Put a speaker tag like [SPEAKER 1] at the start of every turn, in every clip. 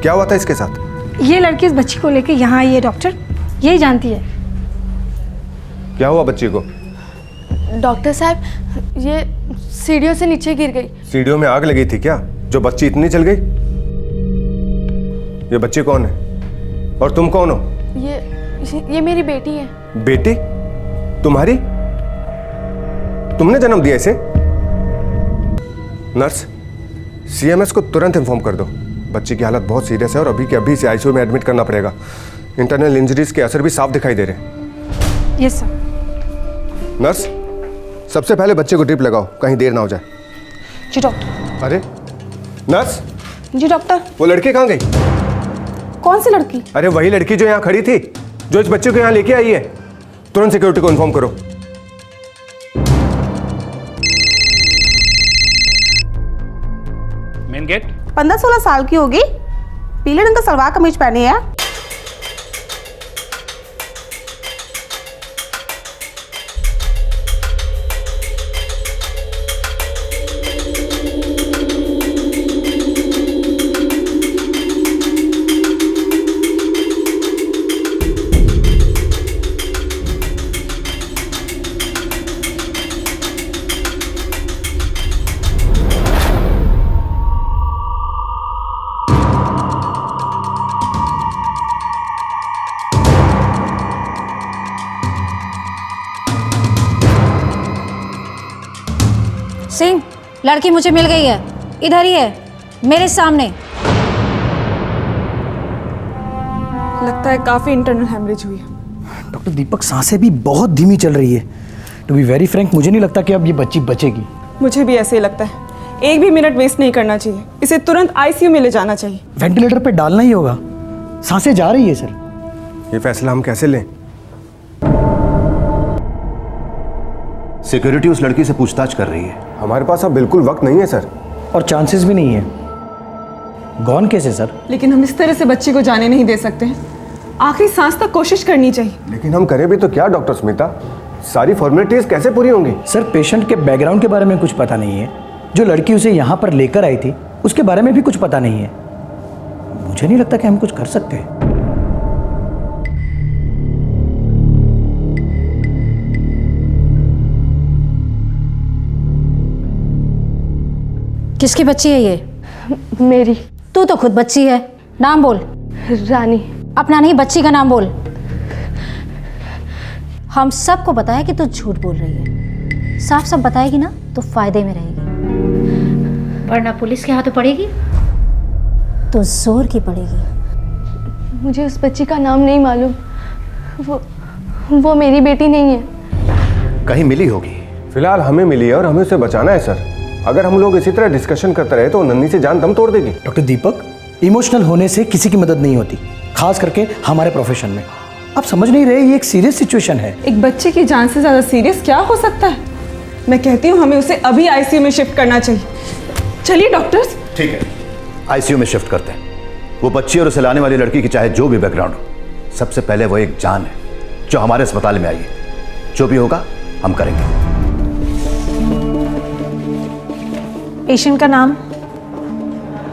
[SPEAKER 1] क्या हुआ था इसके साथ?
[SPEAKER 2] ये लड़की इस बच्ची को लेके यहाँ आई है डॉक्टर, यही जानती है।
[SPEAKER 1] क्या हुआ बच्ची को?
[SPEAKER 3] डॉक्टर साहब, ये सीढ़ियों से नीचे गिर गई।
[SPEAKER 1] सीढ़ियों में आग लगी थी क्या, जो बच्ची इतनी जल गई? ये बच्ची कौन है और तुम कौन हो?
[SPEAKER 3] ये मेरी बेटी है।
[SPEAKER 1] बेटी? तुम्हारी? तुमने जन्म दिया इसे? नर्स, सीएमएस को तुरंत इन्फॉर्म कर दो। बच्ची की हालत बहुत सीरियस है और अभी के अभी इसे आईसीयू में एडमिट करना पड़ेगा। इंटरनल इंजरीज के असर भी साफ दिखाई दे रहे हैं।
[SPEAKER 2] Yes sir.
[SPEAKER 1] नर्स, सबसे पहले बच्चे को ड्रिप लगाओ, कहीं देर ना हो जाए।
[SPEAKER 2] जी डॉक्टर।
[SPEAKER 1] अरे नर्स,
[SPEAKER 2] जी डॉक्टर।
[SPEAKER 1] वो लड़की कहाँ गई?
[SPEAKER 2] कौन सी लड़की?
[SPEAKER 1] अरे वही लड़की जो यहाँ खड़ी थी, जो इस बच्चे को यहाँ लेके आई है। तुरंत सिक्योरिटी को इन्फॉर्म करो।
[SPEAKER 4] Main gate.
[SPEAKER 5] 15-16 साल की होगी, पीले रंग का सलवार कमीज पहनी है।
[SPEAKER 6] सिंह, लड़की मुझे मिल गई है, इधर ही है मेरे सामने।
[SPEAKER 7] लगता है काफी इंटरनल हेमरेज हुई है।
[SPEAKER 8] डॉक्टर दीपक, सांसें भी बहुत धीमी चल रही है। टू बी वेरी फ्रैंक, मुझे नहीं लगता कि अब ये बच्ची बचेगी।
[SPEAKER 7] मुझे भी ऐसे ही लगता है। एक भी मिनट वेस्ट नहीं करना चाहिए, इसे तुरंत आईसीयू में ले जाना चाहिए।
[SPEAKER 8] वेंटिलेटर पे डालना ही होगा, सांसें जा रही है सर।
[SPEAKER 1] ये फैसला हम कैसे लें?
[SPEAKER 9] सिक्योरिटी उस लड़की से पूछताछ कर रही है।
[SPEAKER 1] हमारे पास अब बिल्कुल वक्त नहीं है सर।
[SPEAKER 8] और चांसेस भी नहीं है। गॉन केस है सर।
[SPEAKER 7] लेकिन हम इस तरह से बच्ची को जाने नहीं दे सकते हैं। आखिरी सांस तक कोशिश करनी चाहिए।
[SPEAKER 1] लेकिन हम करें भी तो क्या डॉक्टर स्मिता? सारी फॉर्मेलिटीज कैसे पूरी होंगी?
[SPEAKER 8] सर, पेशेंट के बैकग्राउंड के बारे में कुछ पता नहीं है। जो लड़की उसे यहाँ पर लेकर आई थी उसके बारे में भी कुछ पता नहीं है। मुझे नहीं लगता कि हम कुछ कर सकते हैं।
[SPEAKER 6] किसकी बच्ची है ये?
[SPEAKER 3] मेरी।
[SPEAKER 6] तू तो खुद बच्ची है। नाम बोल।
[SPEAKER 3] रानी।
[SPEAKER 6] अपना नहीं, बच्ची का नाम बोल। हम सबको बताया कि तू झूठ बोल रही है। साफ साफ बताएगी ना तो फायदे में रहेगी, वरना पुलिस के हाथों पड़ेगी तो जोर की पड़ेगी।
[SPEAKER 3] मुझे उस बच्ची का नाम नहीं मालूम। वो मेरी बेटी नहीं है।
[SPEAKER 9] कहीं मिली होगी।
[SPEAKER 1] फिलहाल हमें मिली है और हमें उसे बचाना है सर। अगर हम लोग इसी तरह डिस्कशन करते रहे तो नन्ही से जान दम तोड़ देगी।
[SPEAKER 8] डॉक्टर दीपक, इमोशनल होने से किसी की मदद नहीं होती, खास करके हमारे प्रोफेशन में। आप समझ नहीं रहे, ये एक सीरियस सिचुएशन है।
[SPEAKER 7] एक बच्चे की जान से ज्यादा सीरियस क्या हो सकता है? मैं कहती हूँ हमें उसे अभी आईसीयू में शिफ्ट करना चाहिए। चलिए डॉक्टर्स।
[SPEAKER 9] ठीक है, आईसीयू में शिफ्ट करते हैं। वो बच्ची और उसे लाने वाली लड़की की चाहे जो भी बैकग्राउंड हो, सबसे पहले वो एक जान है जो हमारे अस्पताल में आई है। जो भी होगा हम करेंगे।
[SPEAKER 2] पेशेंट का नाम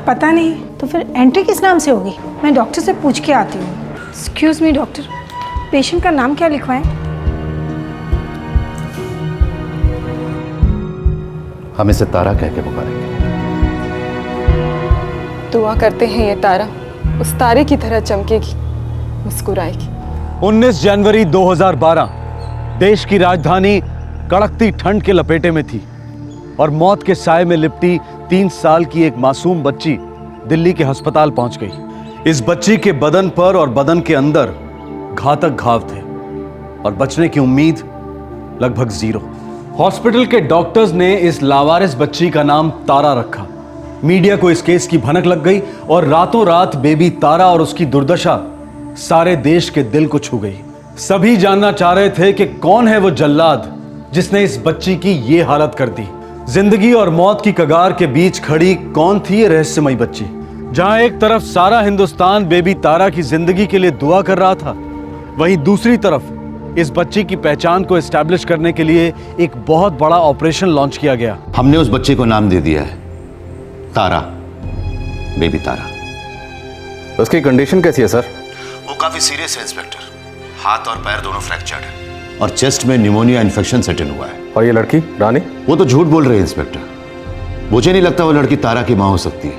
[SPEAKER 2] पता नहीं, तो फिर एंट्री किस नाम से होगी? मैं डॉक्टर से पूछ के आती हूँ। एक्सक्यूज मी डॉक्टर, पेशेंट का नाम क्या लिखवाएं?
[SPEAKER 9] हम इसे तारा कह के पुकारेंगे।
[SPEAKER 7] दुआ करते हैं ये तारा उस तारे की तरह चमकेगी, मुस्कुराएगी।
[SPEAKER 4] 19 जनवरी 2012 देश की राजधानी कड़कती ठंड के लपेटे में थी और मौत के साए में लिपटी 3 साल की एक मासूम बच्ची दिल्ली के अस्पताल पहुंच गई। इस बच्ची के बदन पर और बदन के अंदर घातक घाव थे और बचने की उम्मीद लगभग 0। हॉस्पिटल के डॉक्टर्स ने इस लावारिस बच्ची का नाम तारा रखा। मीडिया को इस केस की भनक लग गई और रातों रात बेबी तारा और उसकी दुर्दशा सारे देश के दिल को छू गई। सभी जानना चाह रहे थे कि कौन है वो जल्लाद जिसने इस बच्ची की ये हालत कर दी। जिंदगी और मौत की कगार के बीच खड़ी कौन थी ये रहस्यमयी बच्ची? जहां एक तरफ सारा हिंदुस्तान बेबी तारा की जिंदगी के लिए दुआ कर रहा था, वहीं दूसरी तरफ इस बच्ची की पहचान को एस्टैब्लिश करने के लिए एक बहुत बड़ा ऑपरेशन लॉन्च किया गया।
[SPEAKER 9] हमने उस बच्चे को नाम दे दिया है तारा, बेबी तारा।
[SPEAKER 10] उसकी कंडीशन कैसी है सर?
[SPEAKER 9] वो काफी सीरियस है इंस्पेक्टर। हाथ और पैर दोनों फ्रैक्चर्ड है और चेस्ट में निमोनिया इन्फेक्शन सेट इन हुआ है।
[SPEAKER 10] और ये लड़की रानी?
[SPEAKER 9] वो तो झूठ बोल रही है इंस्पेक्टर। मुझे नहीं लगता वो लड़की तारा की मां हो सकती है।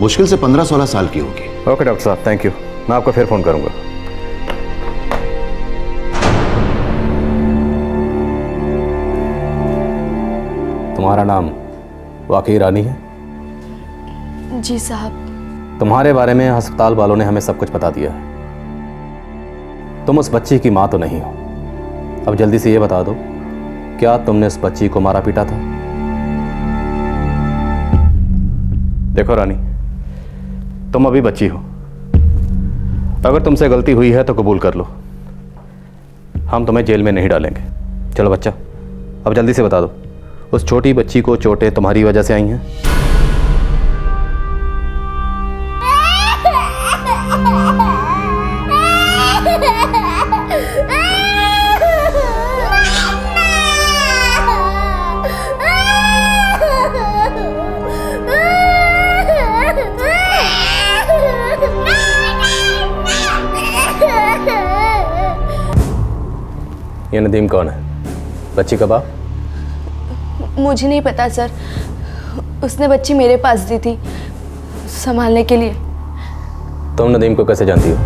[SPEAKER 9] मुश्किल से 15-16 साल की होगी।
[SPEAKER 10] ओके डॉक्टर साहब, थैंक यू। मैं आपको फिर फोन करूंगा। तुम्हारा नाम वाकई रानी है?
[SPEAKER 3] जी साहब।
[SPEAKER 10] तुम्हारे बारे में अस्पताल वालों ने हमें सब कुछ बता दिया है। तुम उस बच्ची की मां तो नहीं हो। अब जल्दी से ये बता दो, क्या तुमने उस बच्ची को मारा पीटा था? देखो रानी, तुम अभी बच्ची हो। अगर तुमसे गलती हुई है तो कबूल कर लो, हम तुम्हें जेल में नहीं डालेंगे। चलो बच्चा, अब जल्दी से बता दो, उस छोटी बच्ची को चोटें तुम्हारी वजह से आई हैं? ये नदीम कौन है? बच्ची का बाप?
[SPEAKER 3] मुझे नहीं पता सर, उसने बच्ची मेरे पास दी थी संभालने के लिए।
[SPEAKER 10] तुम नदीम को कैसे जानती हो?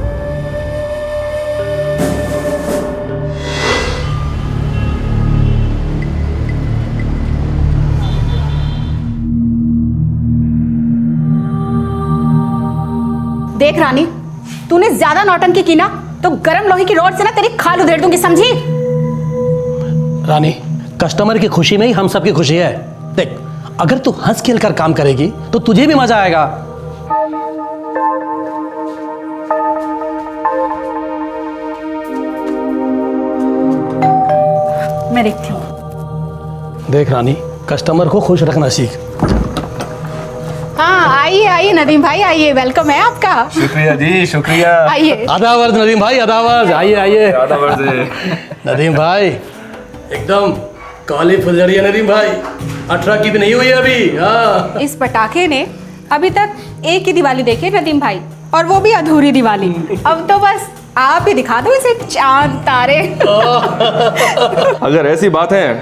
[SPEAKER 5] देख रानी, तूने ज्यादा नौटंकी की ना तो गरम लोहे की रॉड से ना तेरी खाल उधेड़ दूंगी, समझी?
[SPEAKER 8] रानी, कस्टमर की खुशी में ही हम सबकी खुशी है। देख, अगर तू हंस खेल कर काम करेगी तो तुझे भी मजा आएगा।
[SPEAKER 5] मैं देखती हूँ।
[SPEAKER 8] देख रानी, कस्टमर को खुश रखना सीख।
[SPEAKER 5] हाँ, आइए आइए नदीम भाई, आइए, वेलकम है आपका।
[SPEAKER 4] शुक्रिया जी, शुक्रिया।
[SPEAKER 5] आइए।
[SPEAKER 8] आदावर्ज नदीम भाई, आदावर्ज। आइए आइए। नदीम भाई एकदम काली फुलझड़ी है नदीम भाई, 18 की भी नहीं हुई अभी। हाँ,
[SPEAKER 5] इस पटाखे ने अभी तक एक ही दिवाली देखी है नदीम भाई, और वो भी अधूरी दिवाली। अब तो बस आप ही दिखा दो इसे चांद तारे।
[SPEAKER 11] अगर ऐसी बात है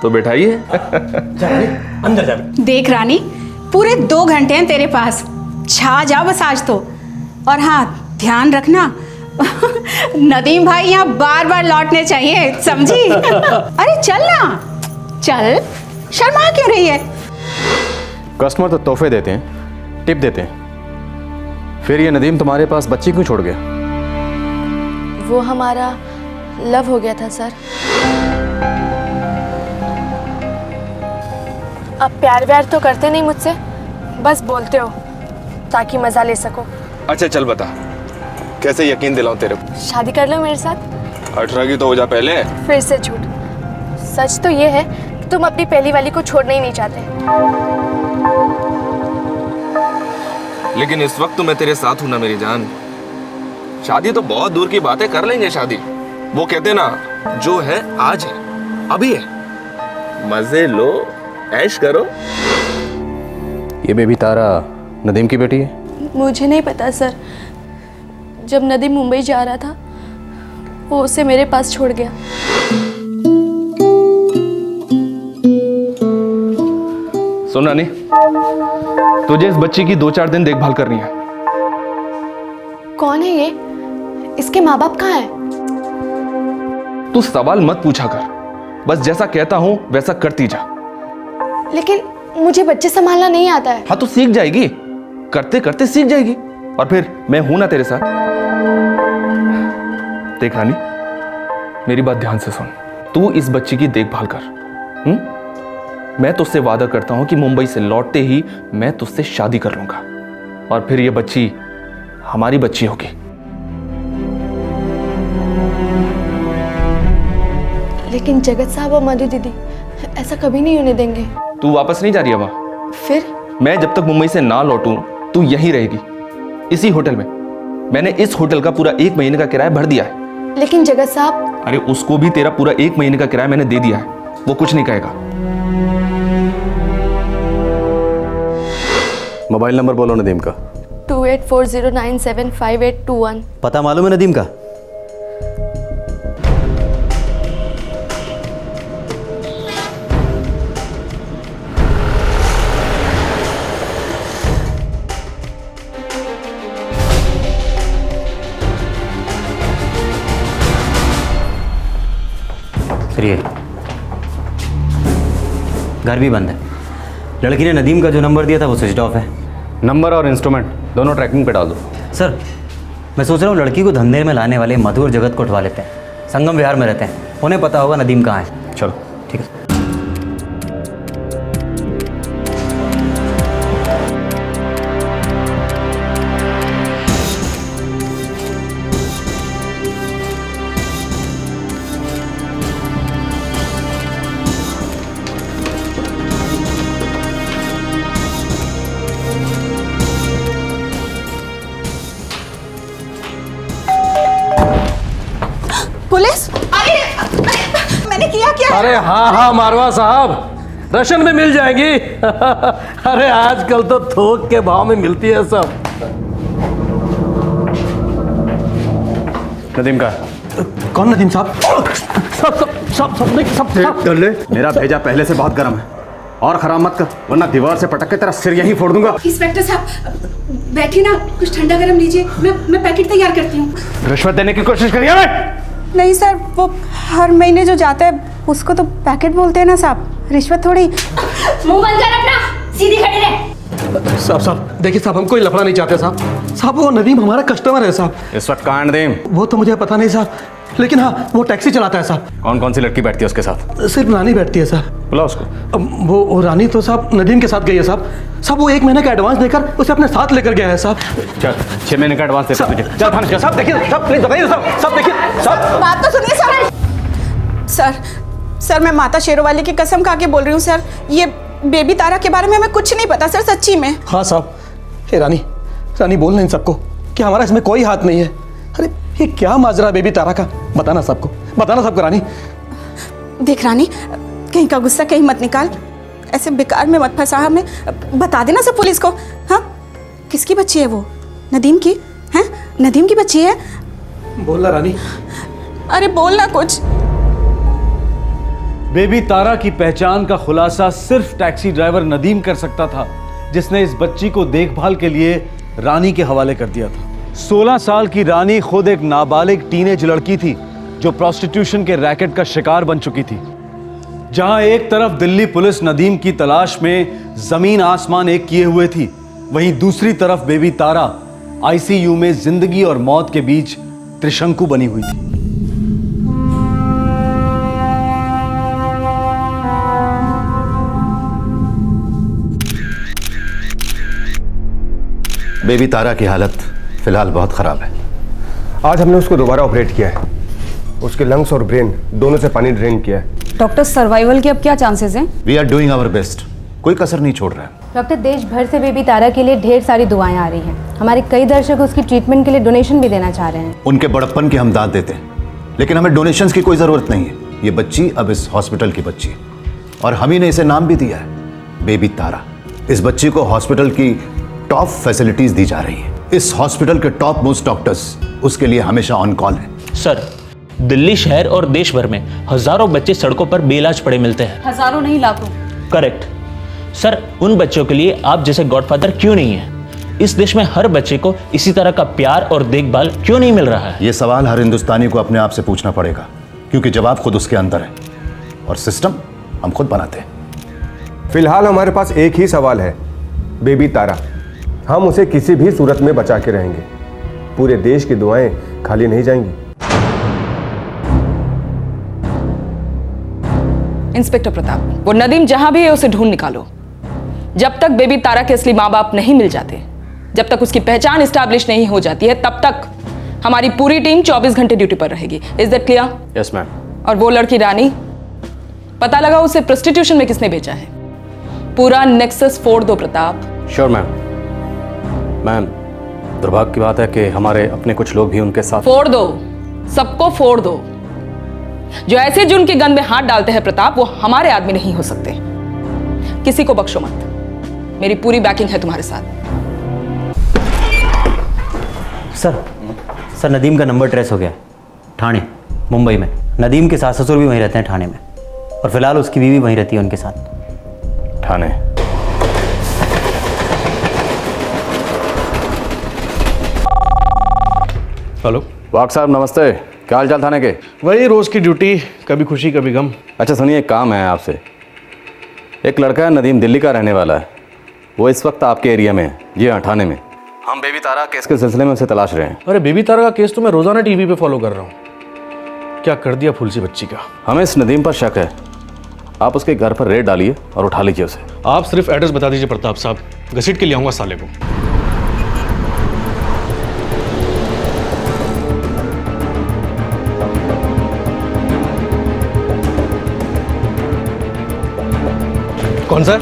[SPEAKER 11] तो बैठाइए।
[SPEAKER 8] अंदर जा।
[SPEAKER 5] देख रानी, पूरे 2 घंटे हैं तेरे पास, छा जा बस आज तो। और हाँ, ध्यान रखना नदीम भाई यहाँ बार बार लौटने चाहिए, समझी? अरे चल ना, चल, शर्मा क्यों रही है?
[SPEAKER 10] कस्टमर तो तोहफे देते हैं, टिप देते हैं, फिर ये नदीम तुम्हारे पास बच्ची क्यों छोड़ गया?
[SPEAKER 3] वो हमारा लव हो गया था सर। अब प्यार व्यार तो करते नहीं मुझसे, बस बोलते हो ताकि मजा ले सको।
[SPEAKER 11] अच्छा चल बता, कैसे यकीन दिलाऊं तेरे को?
[SPEAKER 3] शादी कर लो मेरे साथ।
[SPEAKER 11] 18 की तो हो जा पहले।
[SPEAKER 3] फिर से झूठ। सच तो ये है कि तुम अपनी पहली वाली को छोड़ना ही नहीं चाहते।
[SPEAKER 11] लेकिन इस वक्त तो मैं तेरे साथ हूं ना मेरी जान। शादी तो बहुत दूर की बात है, कर लेंगे शादी। वो कहते ना, जो है आज है, अभी है, मजे लो, ऐश करो।
[SPEAKER 10] ये बेबी तारा नदीम की बेटी है?
[SPEAKER 3] मुझे नहीं पता सर, जब नदीम मुंबई जा रहा था वो उसे मेरे पास छोड़ गया।
[SPEAKER 11] सुन रानी, तुझे इस बच्ची की 2-4 दिन देखभाल करनी है।
[SPEAKER 3] कौन है ये? इसके माँ बाप कहाँ हैं?
[SPEAKER 11] तू सवाल मत पूछा कर, बस जैसा कहता हूं वैसा करती जा।
[SPEAKER 3] लेकिन मुझे बच्चे संभालना नहीं आता है।
[SPEAKER 11] हाँ तो सीख जाएगी, करते करते सीख जाएगी, और फिर मैं हूं ना तेरे साथ। देख रानी, मेरी बात ध्यान से सुन, तू इस बच्ची की देखभाल कर। मैं तुझसे वादा करता हूं कि मुंबई से लौटते ही मैं तुझसे शादी कर लूंगा, और फिर ये बच्ची हमारी बच्ची होगी।
[SPEAKER 3] लेकिन जगत साहब और मधु दीदी ऐसा कभी नहीं होने देंगे।
[SPEAKER 11] तू वापस नहीं जा रही है वहां?
[SPEAKER 3] फिर
[SPEAKER 11] मैं जब तक मुंबई से ना लौटूं तू यहीं रहेगी, इसी होटल में। मैंने इस होटल का पूरा 1 महीने का किराया भर दिया है।
[SPEAKER 3] लेकिन जगत साहब।
[SPEAKER 11] अरे उसको भी तेरा पूरा 1 महीने का किराया मैंने दे दिया है, वो कुछ नहीं कहेगा।
[SPEAKER 10] मोबाइल नंबर बोलो नदीम का।
[SPEAKER 3] 2840975821।
[SPEAKER 12] पता मालूम है नदीम का? फिर ये घर भी बंद है। लड़की ने नदीम का जो नंबर दिया था वो स्विच ऑफ है।
[SPEAKER 10] नंबर और इंस्ट्रूमेंट दोनों ट्रैकिंग पे डाल दो।
[SPEAKER 12] सर मैं सोच रहा हूँ लड़की को धंधे में लाने वाले मधु और जगत को उठवा लेते हैं। संगम विहार में रहते हैं, उन्हें पता होगा नदीम कहाँ है।
[SPEAKER 10] चलो
[SPEAKER 12] ठीक है।
[SPEAKER 7] पुलिस? मैंने किया क्या?
[SPEAKER 8] अरे हाँ हाँ मारवा साहब, राशन में मिल जाएंगी। अरे आजकल तो थोक के भाव में मिलती है सब।
[SPEAKER 10] नदीम का?
[SPEAKER 8] कौन नदीम साहब? सब
[SPEAKER 10] कर ले। मेरा भेजा पहले से बहुत गर्म है और खराब मत कर, वरना दीवार से पटक के तेरा सिर यहीं फोड़ दूंगा।
[SPEAKER 5] इंस्पेक्टर साहब बैठिए ना, कुछ ठंडा गरम लीजिए, मैं पैकेट तैयार करती हूँ।
[SPEAKER 10] रिश्वत देने की कोशिश करिए।
[SPEAKER 5] नहीं सर, वो हर महीने जो जाता है उसको तो पैकेट बोलते हैं ना साहब, रिश्वत थोड़ी।
[SPEAKER 6] मुंह बंद कर अपना, सीधी खड़ी रहे।
[SPEAKER 8] साहब देखिए साहब, हम कोई लफड़ा नहीं चाहते साहब। साहब वो नदीम हमारा कस्टमर है साहब।
[SPEAKER 10] इस वक्त कहाँ नदीम?
[SPEAKER 8] वो तो मुझे पता नहीं साहब, लेकिन हाँ वो टैक्सी चलाता है साहब।
[SPEAKER 10] कौन कौन सी लड़की बैठती है उसके साथ?
[SPEAKER 8] सिर्फ रानी बैठती है साहब।
[SPEAKER 10] बुला उसको।
[SPEAKER 8] अब वो रानी तो साहब नदीम के साथ गई है साहब। साहब वो 1 महीने का एडवांस देकर उसे अपने साथ लेकर गया है साहब।
[SPEAKER 10] चल 6 महीने का एडवांस देता तुझे। चल थाने चल।
[SPEAKER 8] साहब देखिए साहब, प्लीज बताइए साहब। साहब देखिए साहब,
[SPEAKER 7] बात तो सुनिए सर। सर मैं माता शेरोवाली की कसम खा के बोल रही हूँ सर, ये बेबी तारा के बारे में हमें कुछ नहीं पता सर, सच्ची में।
[SPEAKER 8] हाँ साहब। हे रानी, रानी बोल नहीं सबको कि हमारा इसमें कोई हाथ नहीं है। अरे ये क्या माजरा बेबी तारा का, बताना सबको, बताना सबको रानी।
[SPEAKER 7] देख रानी, कहीं का गुस्सा कहीं मत निकाल, ऐसे बेकार में मत फंसा हमें, बता देना सब पुलिस को। हाँ किसकी बच्ची है वो? नदीम की है? नदीम की बच्ची है?
[SPEAKER 8] बोलना रानी।
[SPEAKER 7] अरे बोलना कुछ।
[SPEAKER 4] बेबी तारा की पहचान का खुलासा सिर्फ टैक्सी ड्राइवर नदीम कर सकता था, जिसने इस बच्ची को देखभाल के लिए रानी के हवाले कर दिया था। 16 साल की रानी खुद एक नाबालिग टीनेज लड़की थी जो प्रोस्टिट्यूशन के रैकेट का शिकार बन चुकी थी। जहां एक तरफ दिल्ली पुलिस नदीम की तलाश में जमीन आसमान एक किए हुए थी, वहीं दूसरी तरफ बेबी तारा आईसीयू में जिंदगी और मौत के बीच त्रिशंकु बनी हुई थी।
[SPEAKER 9] बेबी तारा की हालत फिलहाल बहुत खराब है।
[SPEAKER 1] आज हमने उसको दोबारा ऑपरेट किया है। उसके लंग्स और ब्रेन दोनों से पानी ड्रेन किया है।
[SPEAKER 7] डॉक्टर सर्वाइवल के अब क्या चांसेस हैं?
[SPEAKER 9] We are doing our best, कोई कसर नहीं छोड़ रहा है।
[SPEAKER 3] डॉक्टर देश भर से बेबी तारा के लिए ढेर सारी दुआएं आ रही हैं। हमारे कई दर्शक उसकी ट्रीटमेंट के लिए डोनेशन भी देना चाह रहे हैं।
[SPEAKER 9] उनके बड़प्पन की हम दाद देते हैं, लेकिन हमें डोनेशंस की कोई ज़रूरत नहीं है। ये बच्ची अब इस हॉस्पिटल की बच्ची है और हम ही ने इसे नाम भी दिया है, बेबी तारा। इस बच्ची को हॉस्पिटल की टॉप फैसिलिटीज दी जा रही है। इस हॉस्पिटल के टॉप मोस्ट डॉक्टर्स उसके लिए हमेशा ऑन कॉल हैं।
[SPEAKER 13] सर, दिल्ली शहर और देश भर में हजारों बच्चे सड़कों पर बेइलाज पड़े मिलते हैं।
[SPEAKER 7] हजारों नहीं लाखों।
[SPEAKER 13] करेक्ट सर, उन बच्चों के लिए आप जैसे गॉडफादर क्यों नहीं है? इस देश में हर बच्चे को इसी तरह का प्यार और देखभाल क्यों नहीं मिल रहा है?
[SPEAKER 9] यह सवाल हर हिंदुस्तानी को अपने आप से पूछना पड़ेगा, क्योंकि जवाब खुद उसके अंदर है और सिस्टम हम खुद बनाते हैं।
[SPEAKER 1] फिलहाल हमारे पास एक ही सवाल है, बेबी तारा। हम उसे किसी भी सूरत में बचा के रहेंगे। पूरे देश की दुआएं खाली नहीं जाएंगी।
[SPEAKER 7] इंस्पेक्टर प्रताप, वो नदीम जहां भी है उसे ढूंढ निकालो। जब तक बेबी तारा के असली माँ बाप नहीं मिल जाते, जब तक उसकी पहचान एस्टैब्लिश नहीं हो जाती है, तब तक हमारी पूरी टीम 24 घंटे ड्यूटी पर रहेगी। Is that clear?
[SPEAKER 10] Yes ma'am.
[SPEAKER 7] और वो लड़की रानी, पता लगा उसे प्रोस्टिट्यूशन में किसने बेचा है? पूरा नेक्सस फोड़ दो प्रताप।
[SPEAKER 10] Sure ma'am. मैम, दुर्भाग्य की बात है कि हमारे अपने कुछ लोग भी उनके साथ।
[SPEAKER 7] फोड़ दो, सबको फोड़ दो। जो ऐसे जुर्म की गंद में हाथ डालते हैं प्रताप, वो हमारे आदमी नहीं हो सकते। किसी को बख्शो मत, मेरी पूरी बैकिंग है तुम्हारे साथ।
[SPEAKER 12] सर नदीम का नंबर ट्रेस हो गया है, ठाणे मुंबई में। नदीम के सास ससुर भी वहीं रहते हैं ठाणे में, और फिलहाल उसकी बीवी वहीं रहती है उनके साथ।
[SPEAKER 10] ठाणे?
[SPEAKER 8] हेलो
[SPEAKER 10] वाक साहब नमस्ते, क्या हाल चाल थाने के?
[SPEAKER 8] वही रोज़ की ड्यूटी, कभी खुशी कभी गम।
[SPEAKER 10] अच्छा सुनिए, एक काम है आपसे। एक लड़का है नदीम, दिल्ली का रहने वाला है। वो इस वक्त आपके एरिया में है। जी हाँ, ठाणे में। हम बेबी तारा केस के सिलसिले में उसे तलाश रहे हैं।
[SPEAKER 8] अरे बेबी तारा का केस तो मैं रोजाना टीवी पे फॉलो कर रहा हूँ। क्या कर दिया फूल सी बच्ची का।
[SPEAKER 10] हमें इस नदीम पर शक है, आप उसके घर पर रेड डालिए और उठा लीजिए उसे।
[SPEAKER 8] आप सिर्फ एड्रेस बता दीजिए प्रताप साहब, घसीट के ले आऊंगा साले को। कौन सा?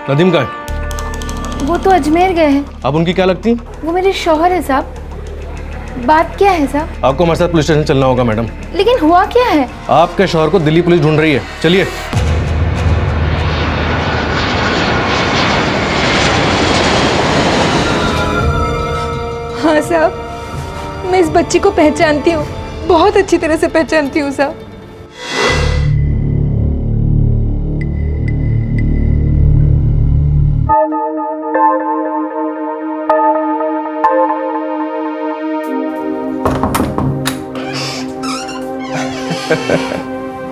[SPEAKER 8] नदीम का है?
[SPEAKER 3] वो तो अजमेर गए हैं।
[SPEAKER 8] आप उनकी क्या लगती?
[SPEAKER 3] वो मेरे शौहर है साहब। बात क्या है साहब?
[SPEAKER 8] आपको हमारे साथ पुलिस स्टेशन चलना होगा मैडम।
[SPEAKER 3] लेकिन हुआ क्या है?
[SPEAKER 8] आपके शौहर को दिल्ली पुलिस ढूंढ रही है, चलिए।
[SPEAKER 2] हाँ साहब, मैं इस बच्ची को पहचानती हूँ, बहुत अच्छी तरह से पहचानती हूँ साहब।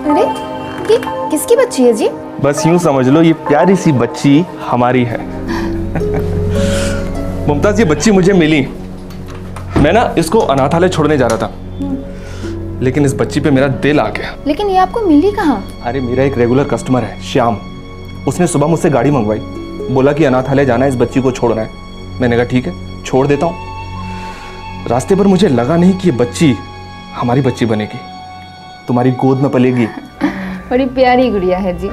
[SPEAKER 3] अरे ये किसकी बच्ची है जी?
[SPEAKER 11] बस यूं समझ लो, ये प्यारी सी बच्ची हमारी है। मुमताज, ये बच्ची मुझे मिली। मैं ना इसको अनाथालय छोड़ने जा रहा था, लेकिन इस बच्ची पे मेरा दिल आ गया।
[SPEAKER 3] लेकिन ये आपको मिली कहाँ?
[SPEAKER 11] अरे मेरा एक रेगुलर कस्टमर है श्याम, उसने सुबह मुझसे गाड़ी मंगवाई, बोला कि अनाथालय जाना है, इस बच्ची को छोड़ना है। मैंने कहा ठीक है, छोड़ देता हूँ। रास्ते पर मुझे लगा नहीं कि ये बच्ची हमारी बच्ची बनेगी, तुम्हारी गोद में पलेगी।
[SPEAKER 3] बड़ी प्यारी गुड़िया है जी।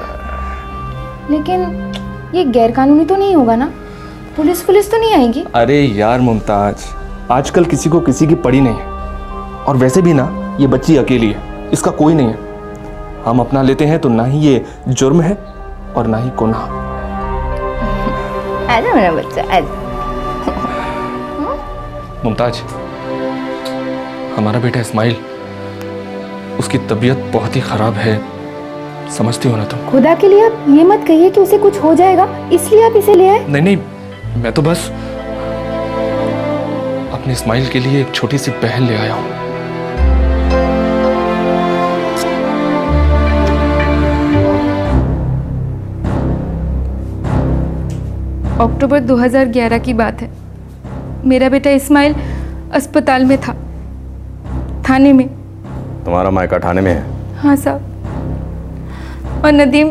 [SPEAKER 3] लेकिन ये गैरकानूनी तो नहीं होगा ना? पुलिस तो नहीं आएगी?
[SPEAKER 11] अरे यार मुमताज, आजकल किसी को किसी की पड़ी नहीं है, और वैसे भी ना ये बच्ची अकेली है, इसका कोई नहीं है। हम अपना लेते हैं तो ना ही ये जुर्म है और ना ही गुनाह।
[SPEAKER 3] आजा मेरा बच्चा, आजा।
[SPEAKER 11] मुमताज, हमारा बेटा इस्माइल, उसकी तबीयत बहुत ही खराब है, समझती हो ना तुम?
[SPEAKER 3] खुदा के लिए आप ये मत कहिए कि उसे कुछ हो जाएगा, इसलिए आप इसे ले आए।
[SPEAKER 11] नहीं, मैं तो बस अपने इस्माइल के लिए एक छोटी सी पहल ले आया हूं।
[SPEAKER 3] अक्टूबर 2011 की बात है। मेरा बेटा इस्माइल अस्पताल में था, थाने में।
[SPEAKER 10] तुम्हारा मायका ठाणे में है?
[SPEAKER 3] हाँ साहब। और नदीम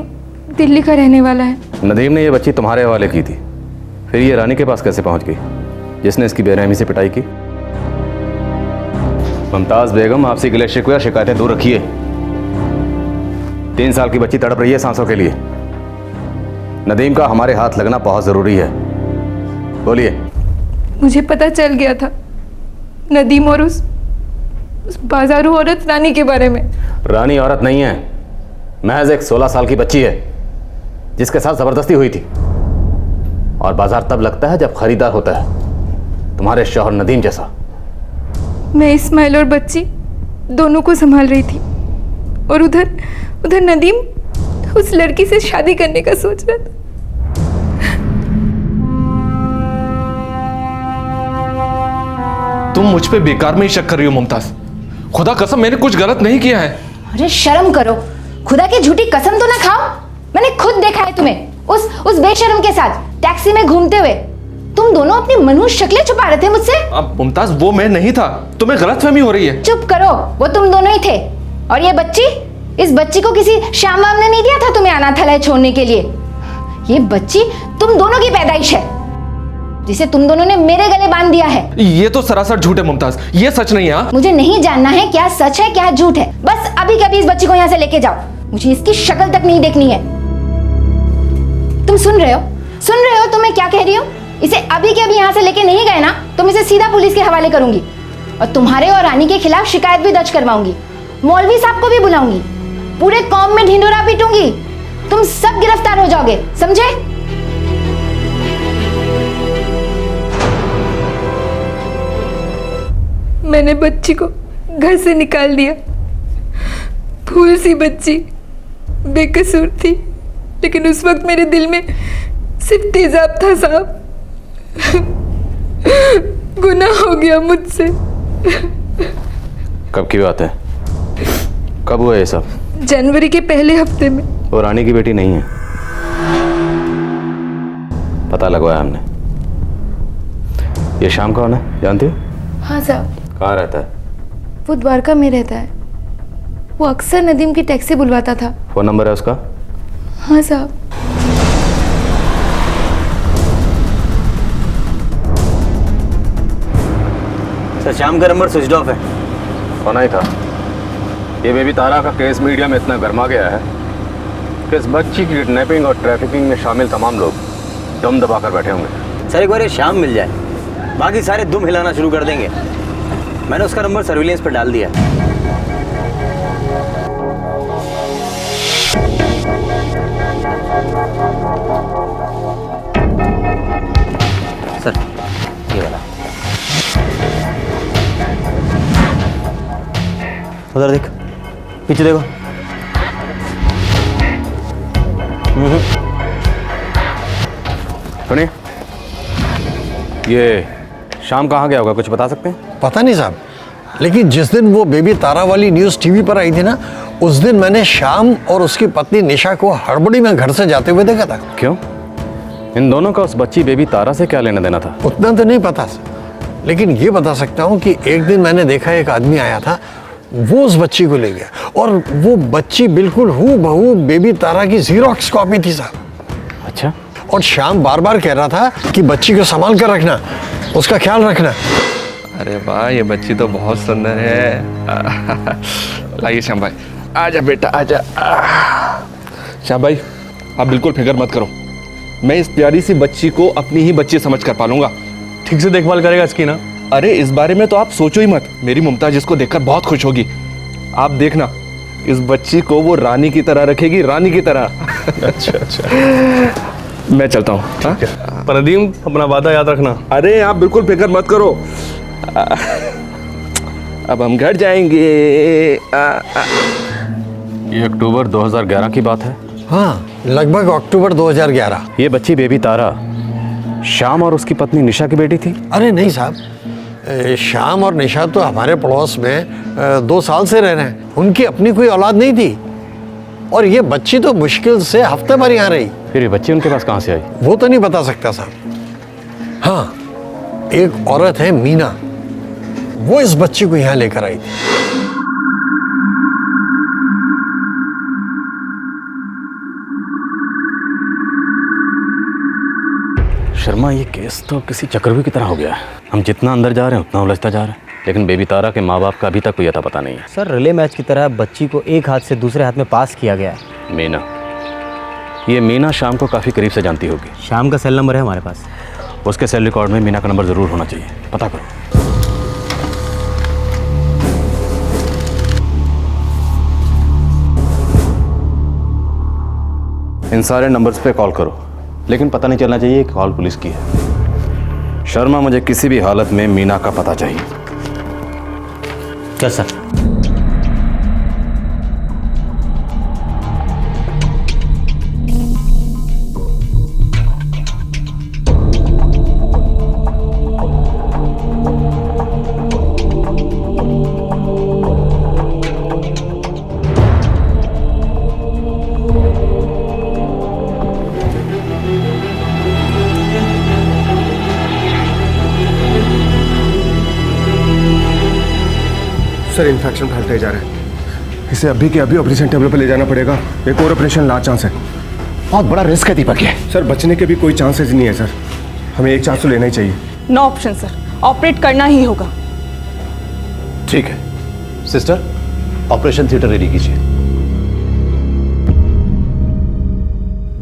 [SPEAKER 3] दिल्ली का रहने वाला है।
[SPEAKER 10] नदीम ने ये बच्ची तुम्हारे हवाले की थी, फिर ये रानी के पास कैसे पहुंच गई, जिसने इसकी बेरहमी से पिटाई की? मुमताज बेगम, आपसे गिले शिकवे शिकायतें दूर रखिए। 3 साल की बच्ची तड़प रही है सांसों के लिए। नदीम का हमारे हाथ लगना बहुत जरूरी है। बोलिए।
[SPEAKER 3] मुझे पता चल गया था नदीम और उस बाजारू औरत रानी के बारे में।
[SPEAKER 10] रानी औरत नहीं है, महज एक 16 साल की बच्ची है जिसके साथ जबरदस्ती हुई थी। और बाजार तब लगता है जब खरीदार होता है, तुम्हारे शौहर नदीम जैसा।
[SPEAKER 3] मैं इस्माइल और बच्ची दोनों को संभाल रही थी, और उधर नदीम उस लड़की से शादी करने का सोच रहा था।
[SPEAKER 11] तुम मुझ पे बेकार में ही शक कर रही हो मुमताज। खुदा कसम, मैंने कुछ गलत नहीं किया है।
[SPEAKER 5] अरे शर्म करो, खुदा की झूठी कसम तो ना खाओ। मैंने खुद देखा है तुम्हें उस बेशर्म के साथ टैक्सी में घूमते हुए। तुम दोनों अपनी मनुष्य शक्लें छुपा रहे थे मुझसे।
[SPEAKER 11] अब मुमताज, वो मैं नहीं था, तुम्हें गलतफहमी हो रही है।
[SPEAKER 5] चुप करो, वो तुम दोनों ही थे। और ये बच्ची, इस बच्ची को किसी श्याम वाम ने नहीं दिया था तुम्हें अनाथालय छोड़ने के लिए। ये बच्ची तुम दोनों की पैदाइश है, जिसे तुम दोनों ने मेरे गले बांध दिया है।
[SPEAKER 11] ये तो सरासर झूठ है मुमताज, ये सच नहीं है।
[SPEAKER 5] मुझे नहीं जानना है क्या सच है क्या झूठ है। बस अभी कभी इस बच्ची को यहाँ से लेके जाओ, मुझे इसकी शक्ल तक नहीं देखनी है। तुम सुन रहे हो तुम मैं क्या कह रही हूँ? इसे अभी के अभी यहाँ से लेके नहीं गए ना तो मैं इसे सीधा पुलिस के हवाले करूंगी, और तुम्हारे और रानी के खिलाफ शिकायत भी दर्ज करवाऊंगी। मौलवी साहब को भी बुलाऊंगी।
[SPEAKER 6] पूरे कौम में ढिंढोरा पीटूंगी। तुम सब गिरफ्तार हो जाओगे, समझे?
[SPEAKER 3] मैंने बच्ची को घर से निकाल दिया। फूल सी बच्ची, बेकसूर थी, लेकिन उस वक्त मेरे दिल में सिर्फ तेजाब था साहब। गुनाह हो गया मुझसे।
[SPEAKER 10] कब की बात है? कब हुआ ये सब?
[SPEAKER 3] जनवरी के पहले हफ्ते में।
[SPEAKER 10] वो रानी की बेटी नहीं है, पता लगवाया हमने। ये शाम कौन है, जानती हो?
[SPEAKER 3] हाँ साहब।
[SPEAKER 10] कहाँ रहता है?
[SPEAKER 3] वो द्वारका में रहता है। वो अक्सर नदीम की टैक्सी बुलवाता था।
[SPEAKER 10] फोन नंबर है उसका?
[SPEAKER 3] हाँ साहब।
[SPEAKER 12] सर शाम का नंबर स्विच ऑफ है।
[SPEAKER 10] होना ही था। ये बेबी तारा का केस मीडिया में इतना गर्मा गया है कि इस बच्ची की किडनैपिंग और ट्रैफिकिंग में शामिल तमाम लोग दम दबाकर बैठे होंगे।
[SPEAKER 12] सर एक बार ये शाम मिल जाए, बाकी सारे दुम हिलाना शुरू कर देंगे। मैंने उसका नंबर सर्विलेंस पर डाल दिया। सर ये वाला उधर देख, पीछे देखो।
[SPEAKER 10] सुनिए, ये शाम कहाँ गया होगा, कुछ बता सकते हैं?
[SPEAKER 8] पता नहीं साहब, लेकिन जिस दिन वो बेबी तारा वाली न्यूज़ टीवी पर आई थी ना, उस दिन मैंने शाम और उसकी पत्नी निशा को हड़बड़ी में घर से जाते हुए देखा था।
[SPEAKER 10] क्यों? इन दोनों का उस बच्ची बेबी तारा से क्या लेना देना था?
[SPEAKER 8] उतना तो नहीं पता, लेकिन ये बता सकता हूँ कि एक दिन मैंने देखा एक आदमी आया था, वो उस बच्ची को ले गया, और वो बच्ची बिल्कुल हूबहू बेबी तारा की ज़ीरॉक्स कॉपी थी साहब।
[SPEAKER 10] अच्छा।
[SPEAKER 8] और शाम बार बार कह रहा था कि बच्ची को संभाल कर रखना, उसका ख्याल रखना।
[SPEAKER 11] अरे वाह, ये बच्ची तो बहुत सुंदर है। लाइए श्याम भाई, आजा बेटा आजा। श्याम भाई, आप बिल्कुल फिक्र मत करो, मैं इस प्यारी सी बच्ची को अपनी ही बच्ची समझ कर पालूंगा।
[SPEAKER 4] ठीक से देखभाल करेगा इसकी ना?
[SPEAKER 11] अरे इस बारे में तो आप सोचो ही मत, मेरी मुमताज इसको देखकर बहुत खुश होगी। आप देखना, इस बच्ची को वो रानी की तरह रखेगी, रानी की तरह।
[SPEAKER 4] अच्छा।
[SPEAKER 11] मैं चलता हूँ।
[SPEAKER 4] पर नदीम, अपना वादा याद रखना।
[SPEAKER 11] अरे आप बिल्कुल फिक्र मत करो, अब हम घर जाएंगे।
[SPEAKER 10] ये अक्टूबर 2011 की बात है।
[SPEAKER 8] हाँ, लगभग अक्टूबर 2011।
[SPEAKER 10] ये बच्ची बेबी तारा श्याम और उसकी पत्नी निशा की बेटी थी?
[SPEAKER 8] अरे नहीं साहब, श्याम और निशा तो हमारे पड़ोस में 2 साल से रह रहे हैं। उनकी अपनी कोई औलाद नहीं थी, और ये बच्ची तो मुश्किल से हफ्ते भर यहाँ रही।
[SPEAKER 10] फिर ये बच्ची उनके पास कहाँ से आई?
[SPEAKER 8] वो तो नहीं बता सकता साहब। हाँ, एक औरत है मीना, वो इस बच्ची को यहाँ लेकर आई थी।
[SPEAKER 10] शर्मा, ये केस तो किसी चक्रव्यूह की तरह हो गया है। हम जितना अंदर जा रहे हैं उतना उलझता जा रहा है, लेकिन बेबी तारा के माँ बाप का अभी तक कोई अता पता नहीं है।
[SPEAKER 12] सर रिले मैच की तरह बच्ची को एक हाथ से दूसरे हाथ में पास किया गया है।
[SPEAKER 10] मीना, ये मीना शाम को काफ़ी करीब से जानती होगी।
[SPEAKER 12] शाम का सेल नंबर है हमारे पास।
[SPEAKER 10] उसके सेल रिकॉर्ड में मीना का नंबर ज़रूर होना चाहिए, पता करो। इन सारे नंबर्स पे कॉल करो, लेकिन पता नहीं चलना चाहिए कि कॉल पुलिस की है। शर्मा, मुझे किसी भी हालत में मीना का पता चाहिए।
[SPEAKER 12] चल सर।
[SPEAKER 1] सर इन्फेक्शन फैलता ही जा रहा है, इसे अभी के अभी ऑपरेशन टेबल पर ले जाना पड़ेगा। एक और ऑपरेशन लास्ट चांस है।
[SPEAKER 9] बहुत बड़ा रिस्क है दीपक ये।
[SPEAKER 1] सर बचने के भी कोई चांसेस नहीं है सर, हमें एक चांस तो लेना ही चाहिए।
[SPEAKER 7] नो ऑप्शन सर, ऑपरेट करना ही होगा।
[SPEAKER 9] ठीक है सिस्टर, ऑपरेशन थिएटर रेडी कीजिए।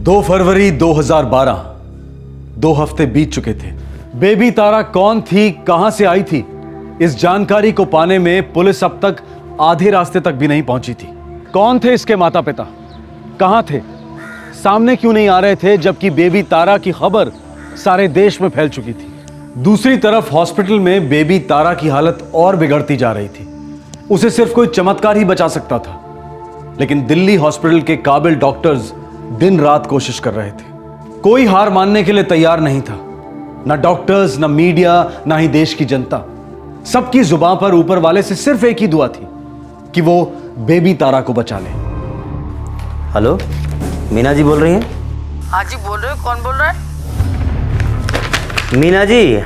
[SPEAKER 4] 2 फरवरी 2012, 2 हफ्ते बीत चुके थे। बेबी तारा कौन थी, कहां से आई थी, इस जानकारी को पाने में पुलिस अब तक आधे रास्ते तक भी नहीं पहुंची थी। कौन थे इसके माता पिता, कहां थे, सामने क्यों नहीं आ रहे थे जबकि बेबी तारा की खबर सारे देश में फैल चुकी थी। दूसरी तरफ हॉस्पिटल में बेबी तारा की हालत और बिगड़ती जा रही थी। उसे सिर्फ कोई चमत्कार ही बचा सकता था, लेकिन दिल्ली हॉस्पिटल के काबिल डॉक्टर्स दिन रात कोशिश कर रहे थे। कोई हार मानने के लिए तैयार नहीं था, ना डॉक्टर्स, ना मीडिया, ना ही देश की जनता। सबकी जुबान पर ऊपर वाले से सिर्फ एक ही दुआ थी कि वो बेबी तारा को बचा ले।
[SPEAKER 12] हेलो, मीना जी बोल रही हैं?
[SPEAKER 14] हाँ जी बोल रहे हो, कौन बोल रहा है?
[SPEAKER 12] मीना जी,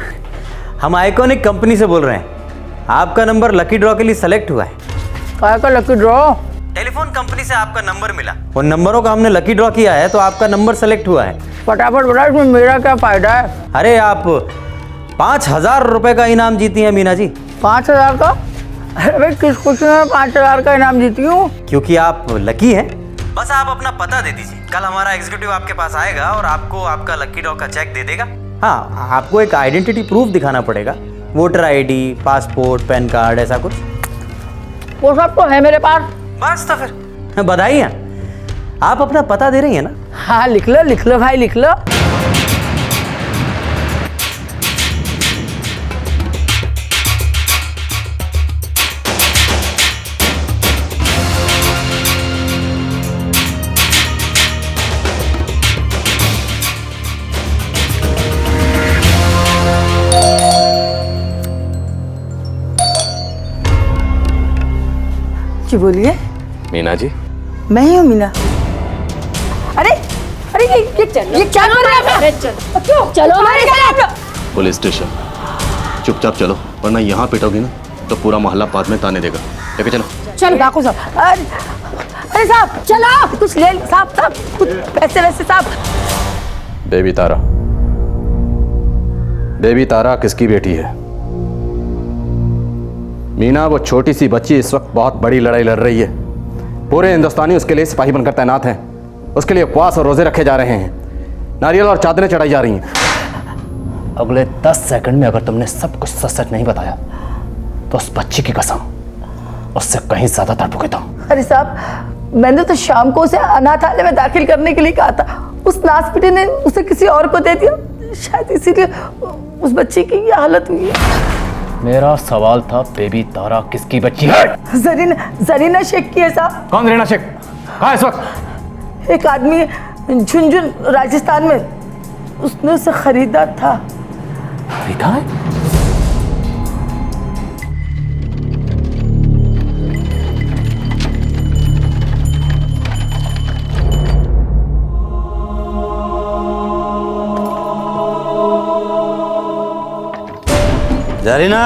[SPEAKER 12] हम आइकॉनिक कंपनी से बोल रहे हैं। आपका नंबर लकी ड्रॉ के लिए सेलेक्ट हुआ है।
[SPEAKER 14] काय का लकी ड्रॉ?
[SPEAKER 12] टेलीफोन कंपनी से आपका नंबर मिला, उन नंबरों का हमने लकी ड्रॉ किया है, तो आपका नंबर सेलेक्ट हुआ है।
[SPEAKER 14] फटाफट बताओ, इसमें मेरा क्या फायदा है?
[SPEAKER 12] अरे आप 5,000 रुपए का इनाम जीती हैं मीना जी।
[SPEAKER 14] 5,000 का? अरे भाई किस खुशी में 5,000 का इनाम जीती हूँ?
[SPEAKER 12] क्योंकि आप लकी हैं। बस आप अपना पता दे दीजिए, कल हमारा एग्जीक्यूटिव आपके पास आएगा और आपको आपका लकी ड्रॉ का चेक दे देगा। हाँ, आपको एक आइडेंटिटी प्रूफ दिखाना पड़ेगा, voter ID, passport, pan card, ऐसा कुछ।
[SPEAKER 14] वो सब तो है मेरे पास।
[SPEAKER 12] बस तो फिर बधाई है। आप अपना पता दे रही हैं ना?
[SPEAKER 14] हाँ लिख लो भाई, लिख लो। जी बोलिए।
[SPEAKER 10] मीना जी,
[SPEAKER 14] मैं ही हूँ मीना। अरे अरे ये क्या कर रहा है? क्यों? चलो हमारे साथ।
[SPEAKER 10] Police station. चुपचाप चलो, वरना यहाँ पिटोगी ना तो पूरा मोहल्ला बाद में ताने देगा। लेके चलो।
[SPEAKER 14] चलो डाकू साहब। अरे साहब चलो, कुछ ले साहब, कुछ पैसे वैसे साहब।
[SPEAKER 10] बेबी तारा किसकी बेटी है? मीना, वो छोटी सी बच्ची इस वक्त बहुत बड़ी लड़ाई लड़ रही है। पूरे हिंदुस्तानी उसके लिए सिपाही बनकर तैनात हैं। उसके लिए उपवास और रोजे रखे जा रहे हैं, नारियल और चादरें चढ़ाई जा रही हैं। अगले 10 सेकंड में अगर तुमने सब कुछ सच सच नहीं बताया तो उस बच्ची की कसम उससे कहीं ज्यादा तड़पोगे तुम।
[SPEAKER 14] अरे साहब, मैंने तो शाम को उसे अनाथालय में दाखिल करने के लिए कहा था। उस नासपीटी ने उसे किसी और को दे दिया, शायद इसीलिए उस बच्ची की ये हालत हुई है।
[SPEAKER 10] मेरा सवाल था बेबी तारा किसकी बच्ची है?
[SPEAKER 14] जरीना शेख की है साहब।
[SPEAKER 10] कौन जरीना शेख? कहाँ इस वक्त?
[SPEAKER 14] एक आदमी झुंझुन राजस्थान में, उसने उसे खरीदा था।
[SPEAKER 10] खरीदा है?
[SPEAKER 12] जरीना,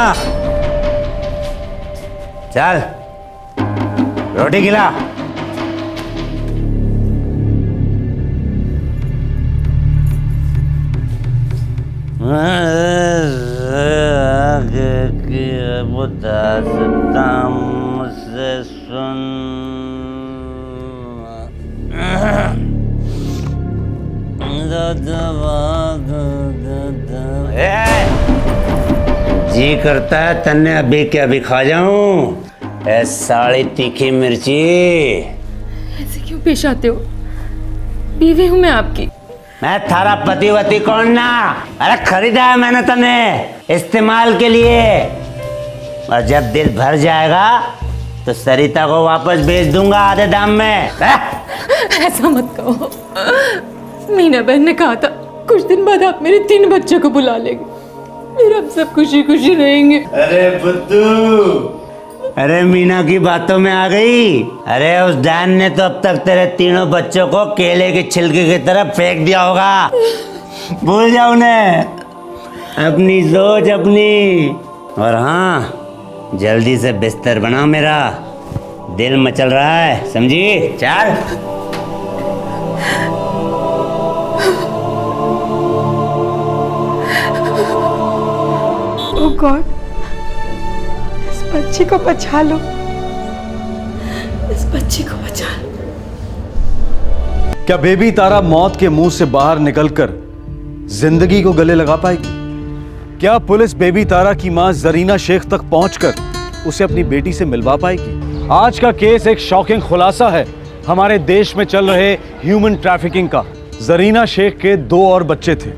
[SPEAKER 12] चल रोटी खिला। बता सकता मुझसे सुन। जी करता है तन्ने अभी के अभी खा जाऊं। ए साली तीखी मिर्ची।
[SPEAKER 3] ऐसे क्यों पेश आते हो? बीवी हूं मैं आपकी।
[SPEAKER 12] मैं थारा पतिवती कौन ना? अरे खरीदा है मैंने तने इस्तेमाल के लिए, और जब दिल भर जाएगा तो सरिता को वापस भेज दूंगा आधे दाम में।
[SPEAKER 3] ऐसा मत कहो। मीना बहन ने कहा था कुछ दिन बाद आप मेरे 3 बच्चों को बुला लेंगे, फिर हम सब खुशी खुशी रहेंगे।
[SPEAKER 12] अरे बुद्धू, अरे मीना की बातों में आ गई। अरे उस डैन ने तो अब तक तेरे 3 बच्चों को केले के छिलके की तरफ फेंक दिया होगा। भूल जाओ उन्हें, अपनी सोच अपनी। और हाँ, जल्दी से बिस्तर बनाओ, मेरा दिल मचल रहा है, समझी? चल।
[SPEAKER 2] ओह गॉड, इस बच्ची को बचा लो, इस बच्ची को बचा लो।
[SPEAKER 4] क्या बेबी तारा मौत के मुंह से बाहर निकलकर जिंदगी को गले लगा पाएगी? क्या पुलिस बेबी तारा की मां जरीना शेख तक पहुंचकर उसे अपनी बेटी से मिलवा पाएगी? आज का केस एक शॉकिंग खुलासा है हमारे देश में चल रहे ह्यूमन ट्रैफिकिंग का। जरीना शेख के 2 और बच्चे थे,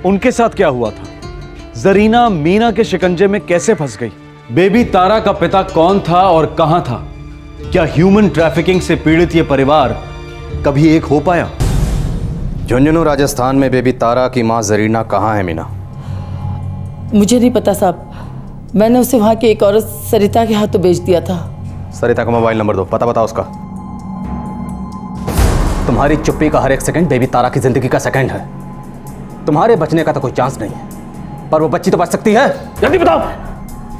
[SPEAKER 4] उनके साथ क्या हुआ था? जरीना मीना के शिकंजे में कैसे फंस गई? बेबी तारा का पिता कौन था और कहां था? क्या ह्यूमन ट्रैफिकिंग से पीड़ित यह परिवार कभी एक हो पाया?
[SPEAKER 10] झुंझुनू राजस्थान में बेबी तारा की मां जरीना कहां है मीना?
[SPEAKER 14] मुझे नहीं पता साहब, मैंने उसे वहाँ की एक औरत सरिता के हाथों बेच दिया था।
[SPEAKER 10] सरिता का मोबाइल नंबर दो, पता बताओ उसका। तुम्हारी चुप्पी का हर एक सेकंड बेबी तारा की जिंदगी का सेकंड है। तुम्हारे बचने का तो कोई चांस नहीं है, पर वो बच्ची तो बच सकती है। जल्दी बताओ।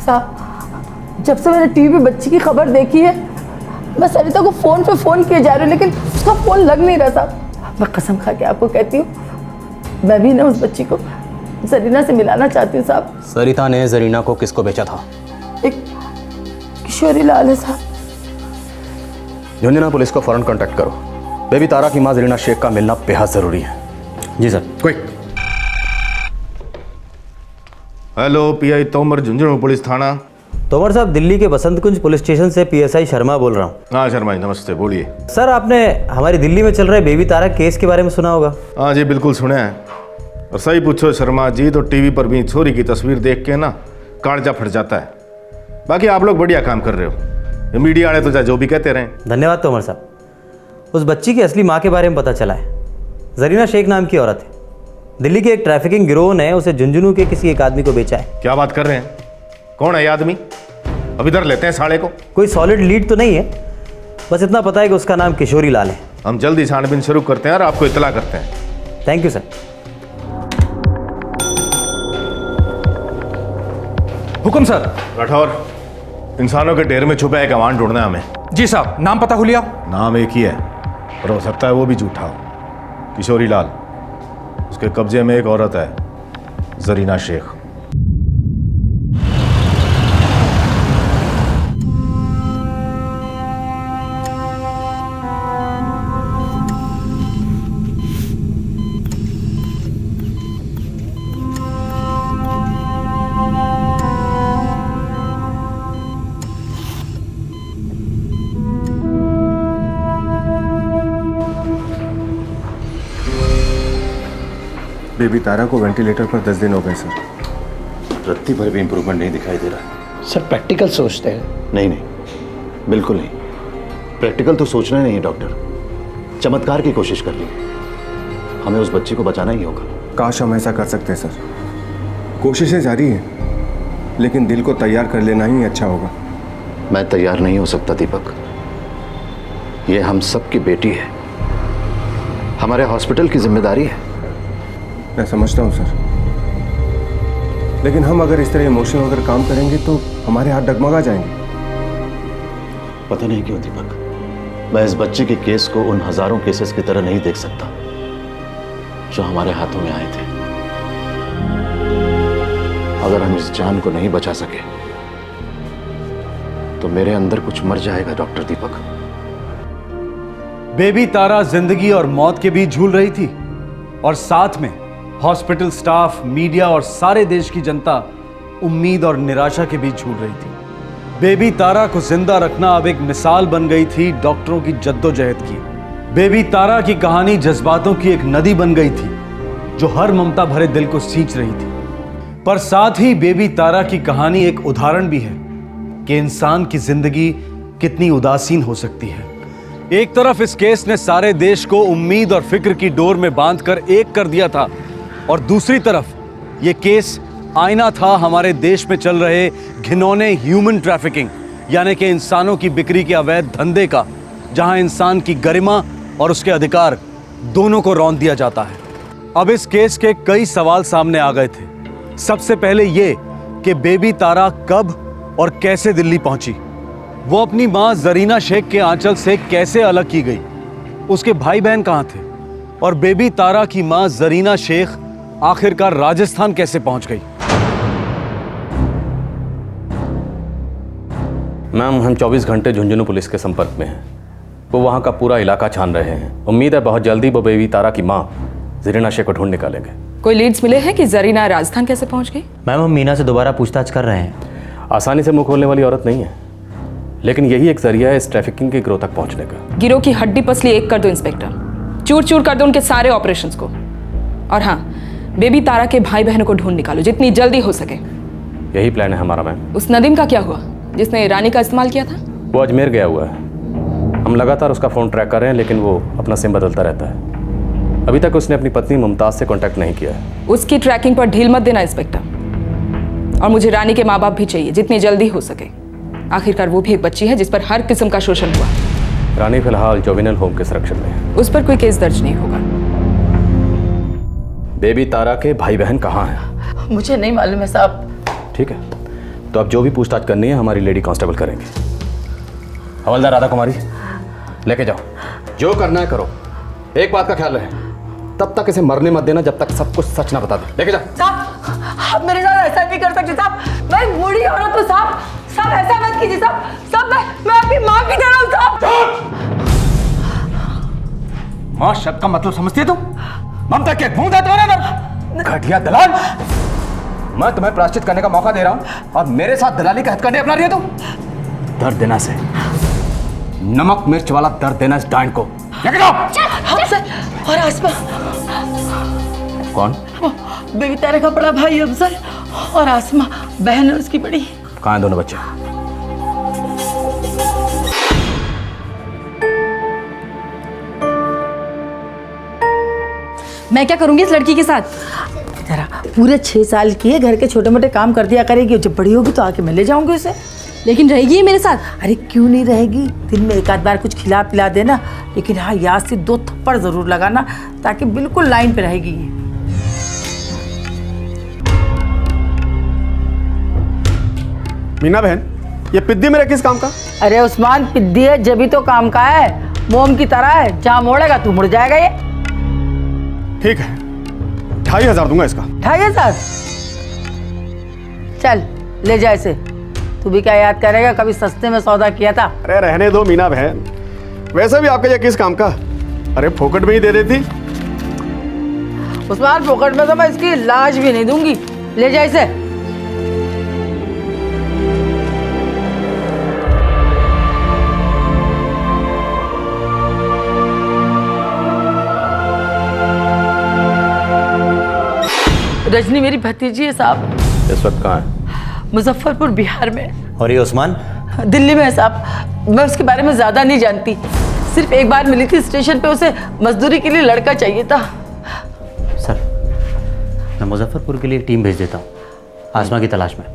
[SPEAKER 14] साहब, जब से मैंने टीवी पे बच्ची की खबर देखी है, मैं सरिता को फोन पे फोन किए जा रही हूँ, लेकिन उसका फोन लग नहीं रहा साहब। मैं कसम खा के आपको कहती हूँ, मैं भी ना उस बच्ची को जरीना से मिलाना चाहती हूँ साहब।
[SPEAKER 10] सरिता ने जरीना को किसको बेचा था?
[SPEAKER 14] एक किशोरी लाल है साहब।
[SPEAKER 10] झुंझुनू पुलिस को फौरन कांटेक्ट करो। बेबी तारा की मां जरीना शेख का मिलना बेहद जरूरी है। जी sir.
[SPEAKER 1] Quick.
[SPEAKER 15] Hello, PI Tomar, Jhunjhunu police थाना।
[SPEAKER 16] तोमर साहब, दिल्ली के बसंत कुंज पुलिस स्टेशन से पीएसआई शर्मा बोल रहा हूँ।
[SPEAKER 15] हाँ शर्मा जी, नमस्ते, बोलिए।
[SPEAKER 16] सर, आपने हमारी दिल्ली में चल रहे बेबी तारा केस के बारे में सुना होगा।
[SPEAKER 15] हाँ जी, बिल्कुल सुना है। और सही पूछो शर्मा जी, तो टीवी पर भी छोरी की तस्वीर देख के ना कालजा फट जाता है। बाकी आप लोग बढ़िया काम कर रहे हो, मीडिया वाले तो चाहे जो भी कहते रहें।
[SPEAKER 16] धन्यवाद तोमर साहब। उस बच्ची की असली माँ के बारे में पता चला है। जरीना शेख नाम की औरत है। दिल्ली के एक ट्रैफिकिंग गिरोह ने उसे झुंझुनू के किसी एक आदमी को बेचा है।
[SPEAKER 15] क्या बात कर रहे हैं? कौन है ये आदमी? अब इधर लेते हैं साले को।
[SPEAKER 16] कोई सॉलिड लीड तो नहीं है, बस इतना पता है कि उसका नाम किशोरी लाल है।
[SPEAKER 15] हम जल्दी छानबीन शुरू करते हैं और आपको इत्तला करते हैं।
[SPEAKER 16] Thank you sir.
[SPEAKER 11] हुक्म सर।
[SPEAKER 15] राठौर, इंसानों के ढेर में छुपा एक अवान ढूंढना है हमें।
[SPEAKER 11] जी साहब। नाम पता हुलिया?
[SPEAKER 15] नाम एक ही है, पर हो सकता है वो भी झूठा हो। किशोरी लाल, उसके कब्जे में एक औरत है, जरीना शेख।
[SPEAKER 1] बेबी तारा को वेंटिलेटर पर 10 दिन हो गए सर।
[SPEAKER 9] रत्ती भर भी इंप्रूवमेंट नहीं दिखाई दे रहा।
[SPEAKER 8] सर, प्रैक्टिकल सोचते हैं?
[SPEAKER 9] नहीं नहीं, बिल्कुल नहीं। प्रैक्टिकल तो सोचना ही नहीं है डॉक्टर, चमत्कार की कोशिश कर ली। हमें उस बच्ची को बचाना ही होगा।
[SPEAKER 1] काश हम ऐसा कर सकते सर। कोशिशें जारी हैं, लेकिन दिल को तैयार कर लेना ही अच्छा होगा।
[SPEAKER 9] मैं तैयार नहीं हो सकता दीपक। ये हम सब की बेटी है, हमारे हॉस्पिटल की जिम्मेदारी है।
[SPEAKER 1] मैं समझता हूँ सर, लेकिन हम अगर इस तरह इमोशनल होकर काम करेंगे तो हमारे हाथ डगमगा जाएंगे।
[SPEAKER 9] पता नहीं क्यों दीपक, मैं इस बच्चे के केस को उन हजारों केसेस की तरह नहीं देख सकता जो हमारे हाथों में आए थे। अगर हम इस जान को नहीं बचा सके तो मेरे अंदर कुछ मर जाएगा डॉक्टर दीपक।
[SPEAKER 4] बेबी तारा जिंदगी और मौत के बीच झूल रही थी, और साथ में हॉस्पिटल स्टाफ, मीडिया और सारे देश की जनता उम्मीद और निराशा के बीच झूल रही थी। बेबी तारा को जिंदा रखना अब एक मिसाल बन गई थी डॉक्टरों की जद्दोजहद की। बेबी तारा की कहानी जज्बातों की एक नदी बन गई थी जो हर ममता भरे दिल को सींच रही थी। पर साथ ही बेबी तारा की कहानी एक उदाहरण भी है कि इंसान की जिंदगी कितनी उदासीन हो सकती है। एक तरफ इस केस ने सारे देश को उम्मीद और फिक्र की डोर में बांधकर एक कर दिया था, और दूसरी तरफ यह केस आईना था हमारे देश में चल रहे घिनौने ह्यूमन ट्रैफिकिंग, यानी कि इंसानों की बिक्री के अवैध धंधे का, जहां इंसान की गरिमा और उसके अधिकार दोनों को रौंद दिया जाता है। अब इस केस के कई सवाल सामने आ गए थे। सबसे पहले ये कि बेबी तारा कब और कैसे दिल्ली पहुंची, वो अपनी मां जरीना शेख के आंचल से कैसे अलग की गई, उसके भाई बहन कहां थे, और बेबी तारा की मां जरीना शेख आखिरकार राजस्थान कैसे पहुंच गई।
[SPEAKER 10] मैम, हम 24 घंटे झुंझुनू पुलिस के संपर्क में हैं। वो वहाँ का पूरा इलाका छान रहे हैं। उम्मीद है बहुत जल्दी वो बेबी तारा की माँ जरीना शेख को ढूंढ निकालेंगे।
[SPEAKER 7] कोई लीड्स मिले हैं कि जरीना राजस्थान कैसे पहुंच गई?
[SPEAKER 16] मैम, हम मीना से दोबारा पूछताछ कर रहे हैं।
[SPEAKER 10] आसानी से मुंह खोलने वाली औरत नहीं है, लेकिन यही एक जरिया है इस ट्रैफिकिंग के गिरोह तक पहुंचने का।
[SPEAKER 7] गिरोह की हड्डी पसली एक कर दो इंस्पेक्टर, चूर चूर कर दो उनके सारे ऑपरेशंस को। और हाँ, बेबी तारा के भाई बहनों को ढूंढ निकालो जितनी जल्दी हो सके।
[SPEAKER 10] यही प्लान है हमारा मैम।
[SPEAKER 7] उस नदीम का क्या हुआ जिसने रानी का इस्तेमाल किया था?
[SPEAKER 10] वो अजमेर गया हुआ है, हम लगातार उसका फ़ोन ट्रैक कर रहे हैं, लेकिन वो अपना सिम बदलता रहता है। अभी तक उसने अपनी पत्नी मुमताज़ से कांटेक्ट नहीं किया है।
[SPEAKER 7] उसकी ट्रैकिंग पर ढील मत देना इंस्पेक्टर। और मुझे रानी के माँ बाप भी चाहिए जितनी जल्दी हो सके। आखिरकार वो भी एक बच्ची है जिस पर हर किस्म का शोषण हुआ।
[SPEAKER 10] रानी फिलहाल जोविनल होम के संरक्षण में है।
[SPEAKER 7] उस पर कोई केस दर्ज नहीं होगा।
[SPEAKER 10] बेबी तारा के भाई बहन कहाँ हैं?
[SPEAKER 14] मुझे नहीं मालूम है साहब।
[SPEAKER 10] ठीक है, तो अब जो भी पूछताछ करनी है हमारी लेडी कांस्टेबल करेंगे। हवलदार राधा कुमारी, लेके जाओ, जो करना है करो। एक बात का ख्याल रहे, तब तक इसे मरने मत देना जब तक सब कुछ सच ना बता दे। लेके जाओ।
[SPEAKER 14] साहब, आप मेरे साथ ऐसा नहीं कर सकते साहब। मैं बूढ़ी औरत हूँ साहब। साहब ऐसा मत कीजिए साहब। साहब मैं आपकी माँ की तरह हूँ साहब।
[SPEAKER 4] माँ शब्द का मतलब समझती है तू? ममता के मुंह देते हो ना, घटिया दलाल। मैं तुम्हें प्रायश्चित करने का मौका दे रहा हूं और मेरे साथ दलाली का हथकंडे अपना रही है तुम। दर्द देना से, नमक मिर्च वाला दर्द देना इस डांड को। लेके जाओ।
[SPEAKER 14] हाँ सर। और आसमा,
[SPEAKER 10] कौन?
[SPEAKER 14] बेबी तारा का बड़ा भाई अफसर और आसमा बहन है उसकी बड़ी।
[SPEAKER 10] कहाँ हैं दोनों बच्चे?
[SPEAKER 5] मैं क्या करूंगी इस लड़की के साथ?
[SPEAKER 14] जरा पूरे 6 साल की है, घर के छोटे मोटे काम कर दिया करेगी। जब बड़ी होगी तो आके मैं ले जाऊंगी उसे।
[SPEAKER 5] लेकिन रहेगी मेरे साथ?
[SPEAKER 14] अरे क्यों नहीं रहेगी, दिन में एक आध बार कुछ खिला पिला देना। लेकिन हाँ, याद से 2 थप्पड़ जरूर लगाना ताकि बिल्कुल लाइन पे रहेगी।
[SPEAKER 1] मीना बहन, ये पिद्दी मेरा किस काम का?
[SPEAKER 14] अरे उस्मान, पिद्दी है जब भी तो काम का है। मोम की तरह है, जहाँ मोड़ेगा तू मुड़ जाएगा। ये
[SPEAKER 1] ठीक है, 2500 दूंगा इसका।
[SPEAKER 14] 2500? चल ले जा इसे। तू भी क्या याद करेगा, कभी सस्ते में सौदा किया था।
[SPEAKER 1] अरे रहने दो मीना बहन, वैसे भी आपका ये किस काम का? अरे फोकट में ही दे देती।
[SPEAKER 14] उस्मान, फोकट में तो मैं इसकी लाज भी नहीं दूंगी। ले जा इसे। रजनी मेरी भतीजी है साहब।
[SPEAKER 10] इस वक्त कहाँ है?
[SPEAKER 14] मुजफ्फरपुर बिहार में।
[SPEAKER 16] और ये उस्मान?
[SPEAKER 14] दिल्ली में है साहब। मैं उसके बारे में ज़्यादा नहीं जानती, सिर्फ एक बार मिली थी स्टेशन पे। उसे मजदूरी के लिए लड़का चाहिए था।
[SPEAKER 16] सर, मैं मुजफ्फरपुर के लिए एक टीम भेज देता हूँ आसमा की तलाश में।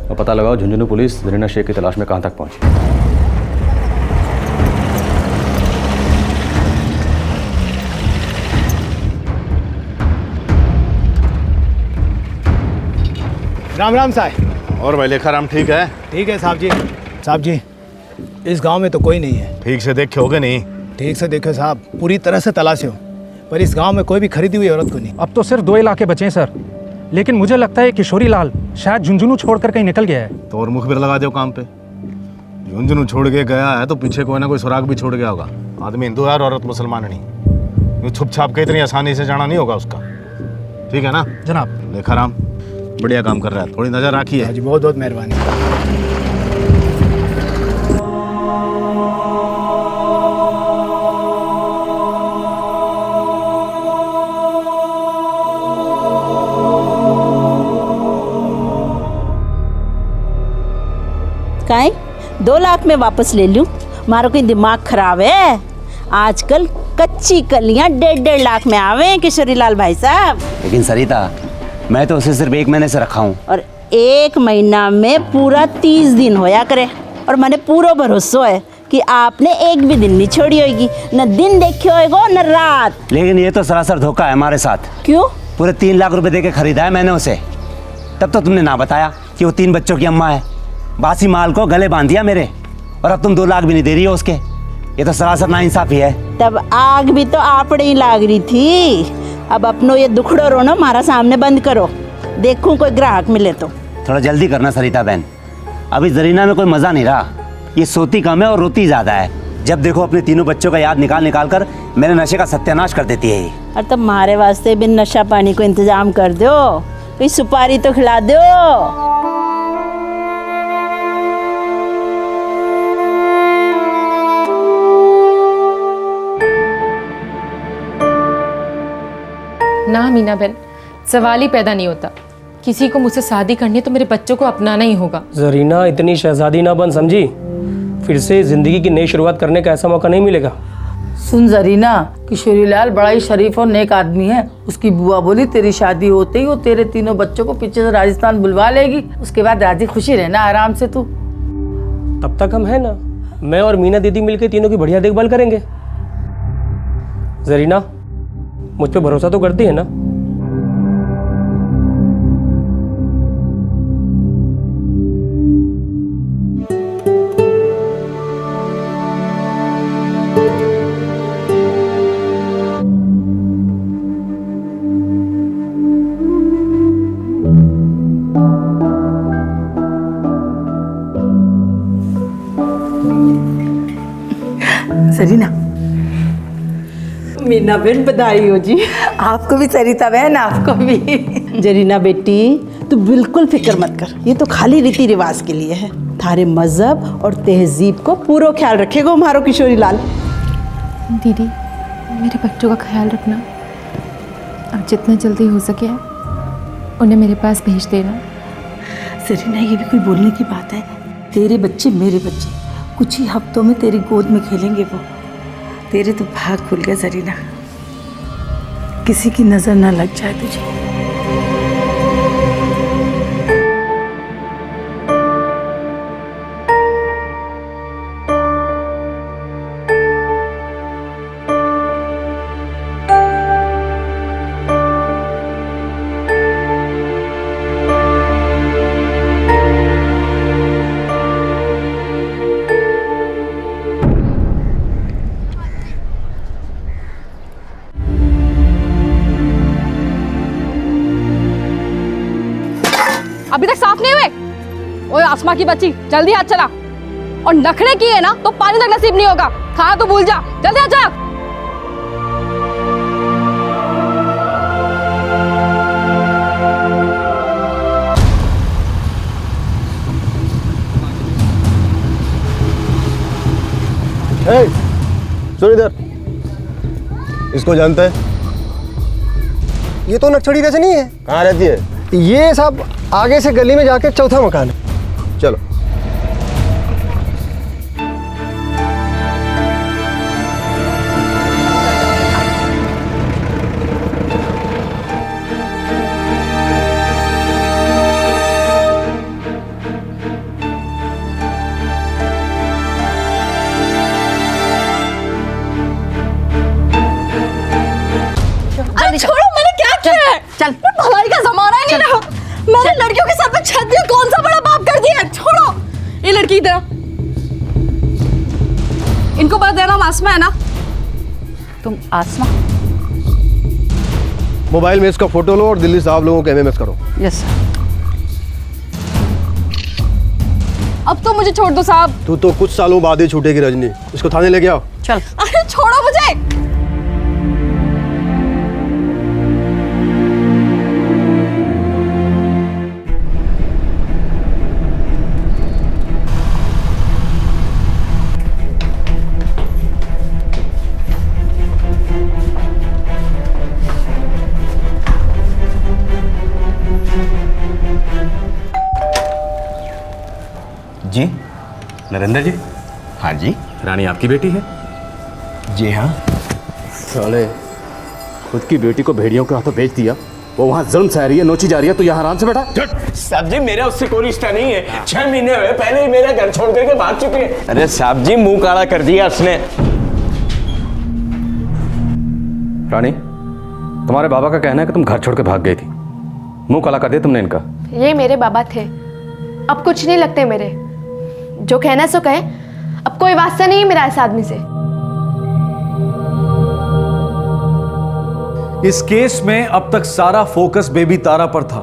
[SPEAKER 10] और पता लगाओ झुंझुनू पुलिस जरीना शेख की तलाश में कहाँ तक पहुँची।
[SPEAKER 17] राम राम साहब।
[SPEAKER 15] और भाई लेखाराम ठीक है?
[SPEAKER 17] ठीक है साहब जी। साहब जी, इस गांव में तो कोई नहीं है।
[SPEAKER 15] ठीक से देखे होगे? नहीं
[SPEAKER 17] ठीक से देखो साहब, पूरी तरह से तलाशे हो, पर इस गांव में कोई भी खरीदी हुई औरत को नहीं।
[SPEAKER 18] अब तो सिर्फ 2 इलाके बचे हैं सर, लेकिन मुझे लगता है किशोरी लाल शायद झुंझुनू छोड़कर कहीं निकल गया है।
[SPEAKER 15] तो और मुखबिर लगा दो काम पे। झुंझुनू छोड़ के गया है तो पीछे कोई ना कोई सुराग भी छोड़ गया होगा। आदमी हिंदू है और औरत मुसलमान नहीं। छुप छाप के इतनी आसानी से जाना नहीं होगा उसका। ठीक है ना
[SPEAKER 18] जनाब?
[SPEAKER 15] लेखाराम बढ़िया काम कर रहा है, थोड़ी नजर रखिए।
[SPEAKER 17] जी बहुत बहुत मेहरबानी।
[SPEAKER 19] काहे 2 लाख में वापस ले लूं? मारो कोई दिमाग खराब है? आजकल कच्ची कलियां 1.5 लाख में आवे हैं किशोरी लाल भाई साहब।
[SPEAKER 12] लेकिन सरिता, मैं तो उसे सिर्फ 1 महीने से रखा हूँ।
[SPEAKER 19] और 1 महीना में पूरा 30 दिन होया करे। और मैंने पूरा भरोसा है कि आपने एक भी दिन नहीं छोड़ी होगी, न दिन देखे होएगो न रात।
[SPEAKER 12] लेकिन ये तो सरासर धोखा है हमारे साथ।
[SPEAKER 19] क्यों?
[SPEAKER 12] पूरे 3 लाख रुपए देके खरीदा है मैंने उसे। तब तो तुमने ना बताया कि वो 3 बच्चों की अम्मा है। बासी माल को गले बांध दिया मेरे, और अब तुम 2 लाख भी नहीं दे रही हो उसके। ये तो सरासर नाइंसाफी है।
[SPEAKER 19] तब आग भी तो आपड़े ही लाग रही थी। अब अपनो ये दुखड़ो रोना हमारा सामने बंद करो, देखूं कोई ग्राहक मिले तो।
[SPEAKER 12] थोड़ा जल्दी करना सरिता बहन, अभी जरीना में कोई मज़ा नहीं रहा। ये सोती कम है और रोती ज़्यादा है। जब देखो अपने 3 बच्चों का याद निकाल निकाल कर मेरे नशे का सत्यानाश कर देती है ये।
[SPEAKER 19] और तब हमारे वास्ते भी नशा पानी को इंतजाम कर दो, कोई सुपारी तो खिला दो।
[SPEAKER 3] ना मीना बहन, सवाल ही पैदा नहीं होता। किसी को मुझसे शादी करनी है तो मेरे बच्चों को अपनाना ही होगा।
[SPEAKER 20] जरीना इतनी शहजादी ना बन, समझी? फिर से जिंदगी की नई शुरुआत करने का ऐसा मौका नहीं मिलेगा।
[SPEAKER 14] सुन जरीना, किशोरी लाल बड़ा ही शरीफ और नेक आदमी है। उसकी बुआ बोली तेरी शादी होते ही वो तेरे तीनों बच्चों को पीछे से राजस्थान बुलवा लेगी। उसके बाद राजी खुशी रहना आराम से तू।
[SPEAKER 20] तब तक हम है ना, मैं और मीना दीदी मिलकर तीनों की बढ़िया देखभाल करेंगे। जरीना, मुझ पे भरोसा तो करती है ना?
[SPEAKER 14] सरीना, मीना बहन बधाई हो जी। आपको भी सरिता बहन, आपको भी।
[SPEAKER 19] जरीना बेटी, तू बिल्कुल फिक्र मत कर, ये तो खाली रीति रिवाज के लिए है। थारे मजहब और तहजीब को पूरा ख्याल रखेगा हमारो किशोरी लाल।
[SPEAKER 3] दीदी, मेरे बच्चों का ख्याल रखना और जितना जल्दी हो सके उन्हें मेरे पास भेज देना।
[SPEAKER 14] सरीना, ये भी कोई बोलने की बात है? तेरे बच्चे मेरे बच्चे, कुछ ही हफ्तों में तेरी गोद में खेलेंगे वो। तेरे तो भाग खुल गया जरीना, किसी की नजर ना लग जाए तुझे।
[SPEAKER 7] अभी तक साफ नहीं हुए? ओए आसमा की बच्ची, जल्दी हाथ चला। और नखरे किए ना तो पानी तक नसीब नहीं होगा। खाना तो भूल जा, जल्दी हाथ चला।
[SPEAKER 1] सुन इधर, इसको जानता है? ये तो नक्सड़ी जैसे नहीं है। कहाँ रहती है?
[SPEAKER 17] ये सब आगे से गली में जाके चौथा मकान है।
[SPEAKER 1] चलो।
[SPEAKER 7] अरे छोड़ो, मैंने क्या किया है? चल, भलाई का जमाना ही नहीं रहा। मैंने लड़कियों के सर पे छत दिया, कौन सा बड़ा पाप कर दिया? छोड़ो। ये लड़की इधर, इनको बता देना आसमा है ना?
[SPEAKER 19] तुम आसमा?
[SPEAKER 1] मोबाइल में इसका फोटो लो और दिल्ली से आप लोगों को एमएमएस करो।
[SPEAKER 19] Yes sir.
[SPEAKER 7] अब तो मुझे छोड़ दो साहब।
[SPEAKER 1] तू तो कुछ सालों बाद ही छूटेगी रजनी। इसको थाने लेके आओ।
[SPEAKER 19] चल।
[SPEAKER 7] अरे छोड़ो मुझे।
[SPEAKER 10] जी नरेंद्र जी। हाँ जी। रानी आपकी बेटी है? जी हाँ। साले, खुद की बेटी को भेड़ियों के हाथों बेच दिया। वो वहाँ जुल्म सह रही है, नोची जा रही है, तो यहाँ आराम से बैठा।
[SPEAKER 13] साहब जी, मेरा उससे कोई रिश्ता नहीं है। 6 महीने हुए पहले ही मेरा घर छोड़ करके भाग चुके हैं। अरे साहब जी, मुंह काला कर दिया उसने।
[SPEAKER 10] रानी, तुम्हारे बाबा का कहना है कि तुम घर छोड़ के भाग गई थी। मुंह काला कर दिया तुमने इनका।
[SPEAKER 3] ये मेरे बाबा थे, अब कुछ नहीं लगते मेरे। जो कहना सो कहे, अब कोई वास्ता नहीं है मेरा इस आदमी से।
[SPEAKER 4] इस केस में अब तक सारा फोकस बेबी तारा पर था,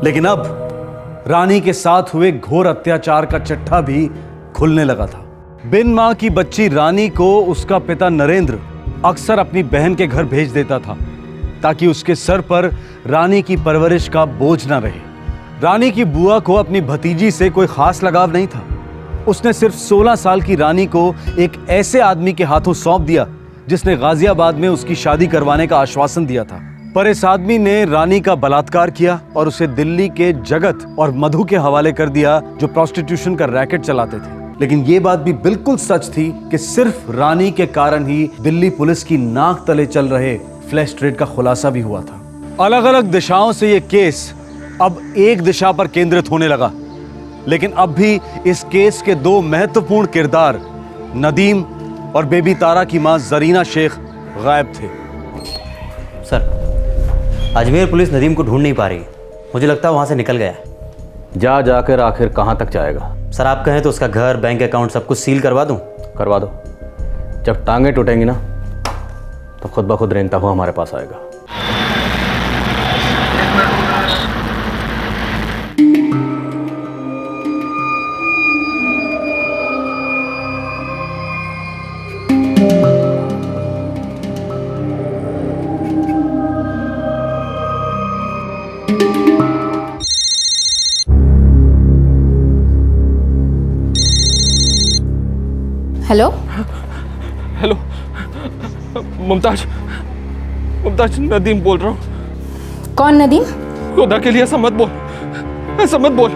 [SPEAKER 4] लेकिन अब रानी के साथ हुए घोर अत्याचार का चट्टा भी खुलने लगा था। बिन मां की बच्ची रानी को उसका पिता नरेंद्र अक्सर अपनी बहन के घर भेज देता था, ताकि उसके सर पर रानी की परवरिश का बोझ ना रहे। रानी की बुआ को अपनी भतीजी से कोई खास लगाव नहीं था। उसने सिर्फ 16 साल की रानी को एक ऐसे आदमी के हाथों सौंप दिया जिसने गाजियाबाद में उसकी शादी करवाने का आश्वासन दिया था। पर इस आदमी ने रानी का बलात्कार किया और उसे दिल्ली के जगत और मधु के हवाले कर दिया, जो प्रोस्टिट्यूशन का रैकेट चलाते थे। लेकिन ये बात भी बिल्कुल सच थी कि सिर्फ रानी के कारण ही दिल्ली पुलिस की नाक तले चल रहे फ्लैश ट्रेड का खुलासा भी हुआ था। अलग अलग दिशाओं से ये केस अब एक दिशा पर केंद्रित होने लगा, लेकिन अब भी इस केस के दो महत्वपूर्ण किरदार नदीम और बेबी तारा की मां जरीना शेख गायब थे।
[SPEAKER 16] सर, अजमेर पुलिस नदीम को ढूंढ नहीं पा रही। मुझे लगता है वहां से निकल गया है।
[SPEAKER 10] जा जाकर आखिर कहाँ तक जाएगा?
[SPEAKER 16] सर, आप कहें तो उसका घर, बैंक अकाउंट सब कुछ सील करवा दूं?
[SPEAKER 10] करवा दो। जब टांगे टूटेंगी ना तो खुद ब खुद रेंगता हुआ हमारे पास आएगा।
[SPEAKER 3] हेलो
[SPEAKER 11] हेलो, मुमताज, मुमताज नदीम बोल रहा हूँ।
[SPEAKER 3] कौन नदीम?
[SPEAKER 11] खुदा के लिए ऐसा मत बोल, ऐसा मत बोल।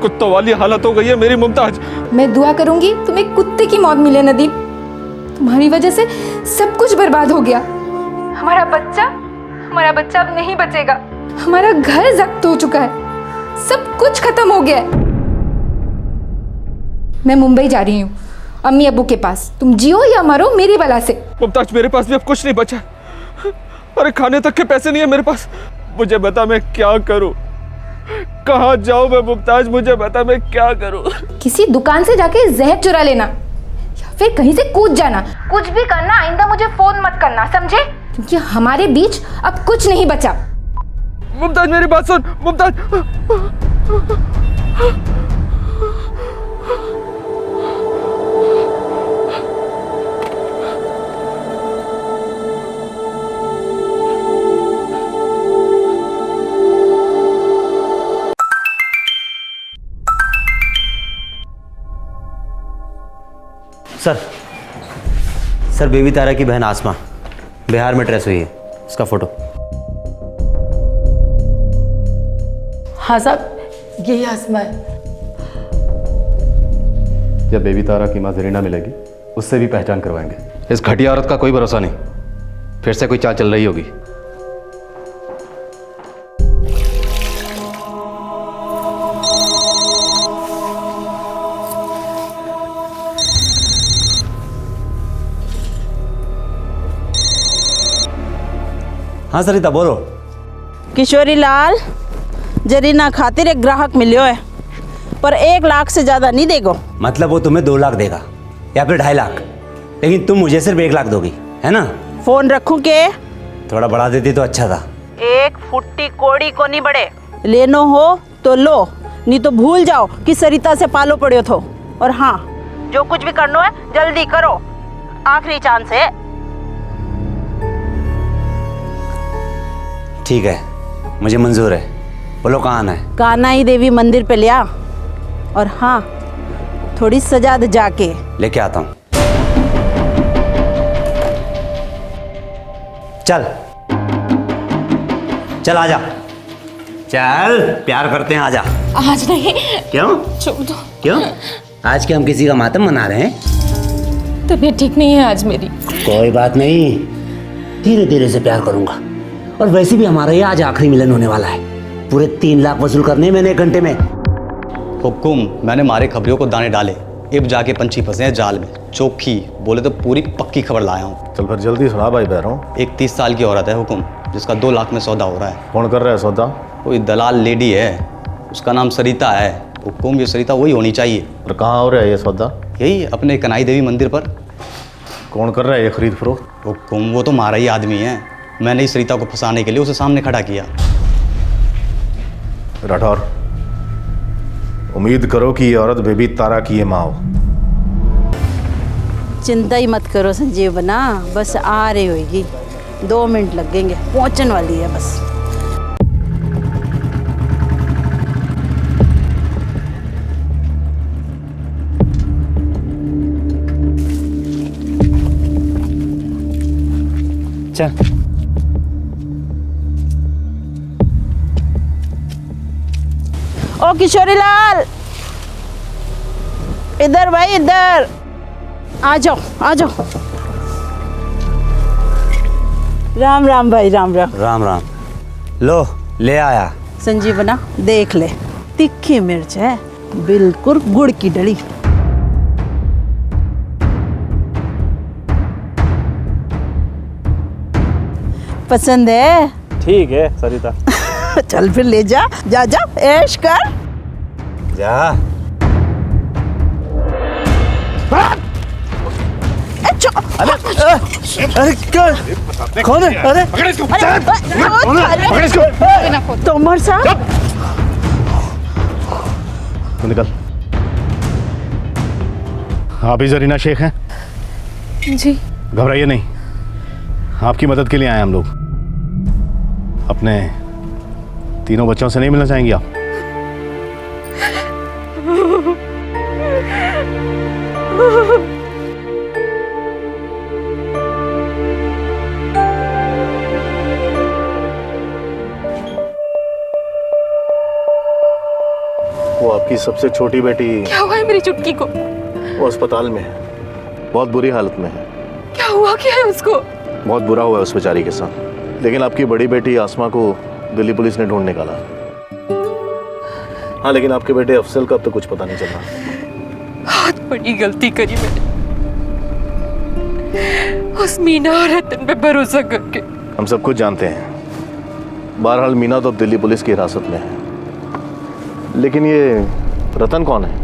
[SPEAKER 11] कुत्तों वाली हालत हो गई है मेरी मुमताज।
[SPEAKER 3] मैं दुआ करूंगी तुम्हें कुत्ते की मौत मिले नदीम। तुम्हारी वजह से सब कुछ बर्बाद हो गया। हमारा बच्चा अब नहीं बचेगा। हमारा घर जब्त हो चुका है, सब कुछ खत्म हो गया है। मैं मुंबई जा रही हूँ, अम्मी अब्बू के पास। तुम जियो या मरो मेरी बला से।
[SPEAKER 11] मुमताज, मेरे पास भी अब कुछ नहीं बचा। अरे खाने तक के पैसे नहीं है मेरे पास। मुझे बता मैं क्या करूं, कहाँ जाऊं मैं मुमताज? मुझे बता मैं क्या करूं?
[SPEAKER 3] किसी दुकान से जाके जहर चुरा लेना या फिर कहीं से कूद जाना। कुछ भी करना, आइंदा मुझे फोन मत करना, समझे? क्योंकि हमारे बीच अब कुछ नहीं बचा।
[SPEAKER 11] मुमताज मेरी बात सुन, मुमताज।
[SPEAKER 16] सर, बेबी तारा की बहन आसमा बिहार में ट्रेस हुई है। उसका फोटो।
[SPEAKER 14] हाँ साहब, यही आसमा है।
[SPEAKER 10] जब बेबी तारा की मां जरीना मिलेगी उससे भी पहचान करवाएंगे। इस घटिया औरत का कोई भरोसा नहीं, फिर से कोई चाल चल रही होगी।
[SPEAKER 16] हाँ सरिता, बोलो।
[SPEAKER 19] किशोरी लाल, जरीना खातिर एक ग्राहक मिलियो है, पर 1 लाख से ज्यादा नहीं देगो।
[SPEAKER 16] मतलब वो तुम्हें 2 लाख देगा या फिर 2.5 लाख, लेकिन तुम मुझे सिर्फ 1 लाख दोगी, है ना?
[SPEAKER 19] फोन रखूं के?
[SPEAKER 16] थोड़ा बढ़ा देती तो अच्छा था।
[SPEAKER 19] 1 फुट्टी कोड़ी को नहीं बढ़े। लेनो हो तो लो, नहीं तो भूल जाओ कि सरिता से पालो पड़े थो। और हाँ, जो कुछ भी करना है जल्दी करो, आखिरी चांस है।
[SPEAKER 16] ठीक है, मुझे मंजूर है। बोलो कहाँ आना है?
[SPEAKER 19] कानाई देवी मंदिर पे ले आ, और हाँ, थोड़ी सजा दे जाके।
[SPEAKER 16] लेके आता हूँ। चल चल, आजा। चल, प्यार करते हैं, आजा।
[SPEAKER 3] आज नहीं।
[SPEAKER 16] क्यों?
[SPEAKER 3] छोड़ दो।
[SPEAKER 16] क्यों? आज के हम किसी का मातम मना रहे हैं?
[SPEAKER 3] तबीयत ठीक नहीं है आज मेरी।
[SPEAKER 16] कोई बात नहीं, धीरे धीरे से प्यार करूंगा। और वैसे भी हमारा ये आज आखिरी मिलन होने वाला है। पूरे 3 लाख वसूल करने मैंने 1 घंटे में।
[SPEAKER 4] हुकुम, मैंने मारे खबरियों को दाने डाले, अब जाके पंछी फंसे हैं जाल में। चोखी बोले तो पूरी पक्की खबर लाया हूँ।
[SPEAKER 15] चल फिर जल्दी सुना भाई बहरों।
[SPEAKER 4] एक 30 साल की औरत है हुकुम, जिसका 2 लाख में सौदा हो रहा है।
[SPEAKER 15] कौन कर रहा है सौदा?
[SPEAKER 4] कोई दलाल लेडी है, उसका नाम सरिता है। हुकुम, ये सरिता वही होनी चाहिए।
[SPEAKER 15] और कहाँ हो रहा है ये सौदा?
[SPEAKER 4] यही अपने कनाई देवी मंदिर पर।
[SPEAKER 15] कौन कर रहा है ये खरीद फरोख्त?
[SPEAKER 4] हुकुम, वो तो मारा ही आदमी है। मैंने इस सरिता को फंसाने के लिए उसे सामने खड़ा किया।
[SPEAKER 15] राठौर, उम्मीद करो कि ये औरत बेबी तारा की ये माँ हो।
[SPEAKER 19] चिंता ही मत करो संजीव बना, बस आ रही होगी। 2 मिनट लगेंगे, पहुंचने वाली है बस।
[SPEAKER 16] चल
[SPEAKER 19] ओ किशोरी लाल, इधर भाई इधर आ जाओ आ जाओ। राम राम भाई, राम राम।
[SPEAKER 12] राम राम। लो ले आया।
[SPEAKER 19] संजीवना देख ले, तीखी मिर्च है, बिल्कुल गुड़ की डली। पसंद है?
[SPEAKER 20] ठीक है सरिता।
[SPEAKER 19] चल फिर ले जा, जा जा ऐश कर।
[SPEAKER 12] जा।
[SPEAKER 8] अरे क्या कौन है? अरे
[SPEAKER 19] पकड़ इसको, पकड़ इसको। तोमर साहब
[SPEAKER 15] तू निकल। आप ही जरीना शेख हैं?
[SPEAKER 3] जी।
[SPEAKER 15] घबराइए नहीं, आपकी मदद के लिए आए हम लोग। अपने तीनों बच्चों से नहीं मिलना चाहेंगी आप? वो आपकी सबसे छोटी बेटी।
[SPEAKER 3] क्या हुआ है मेरी चुटकी को?
[SPEAKER 15] वो अस्पताल में है, बहुत बुरी हालत में है।
[SPEAKER 3] क्या हुआ क्या है उसको?
[SPEAKER 15] बहुत बुरा हुआ है उस बेचारी के साथ। लेकिन आपकी बड़ी बेटी आसमा को दिल्ली पुलिस ने ढूंढ निकाला। हाँ, लेकिन आपके बेटे अफसल का अब तो कुछ पता नहीं चल रहा।
[SPEAKER 3] बहुत बड़ी गलती करी मैंने, उस मीना और रतन पे भरोसा करके।
[SPEAKER 15] हम सब कुछ जानते हैं। बहरहाल मीना तो अब दिल्ली पुलिस की हिरासत में है, लेकिन ये रतन कौन है?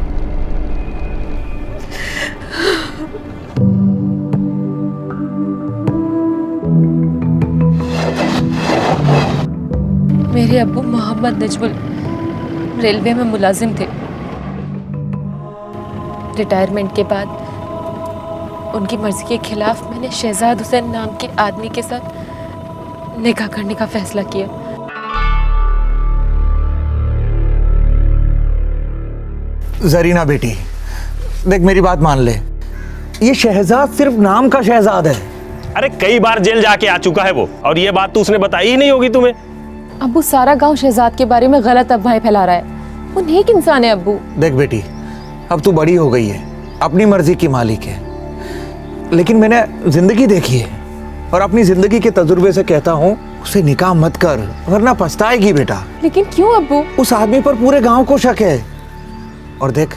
[SPEAKER 3] मेरे अब्बू मोहम्मद नजमुल रेलवे में मुलाजिम थे। रिटायरमेंट के बाद उनकी मर्जी के खिलाफ मैंने शहजाद हुसैन नाम के आदमी के साथ निकाह करने का फैसला किया।
[SPEAKER 8] जरीना बेटी, देख मेरी बात मान ले, ये शहजाद सिर्फ नाम का शहजाद है।
[SPEAKER 20] अरे कई बार जेल जाके आ चुका है वो, और ये बात तो उसने बताई ही नहीं होगी तुम्हें।
[SPEAKER 3] अब्बू सारा गांव शहजाद के बारे में गलत अफवाहें फैला रहा है। वो नेक इंसान है अब्बू।
[SPEAKER 8] देख बेटी, अब तू बड़ी हो गई है, अपनी मर्जी की मालिक है, लेकिन मैंने जिंदगी देखी है और अपनी जिंदगी के तजुर्बे से कहता हूँ उसे निकाह मत कर, वरना पछताएगी बेटा।
[SPEAKER 3] लेकिन क्यों अब्बू?
[SPEAKER 8] उस आदमी पर पूरे गांव को शक है। और देख,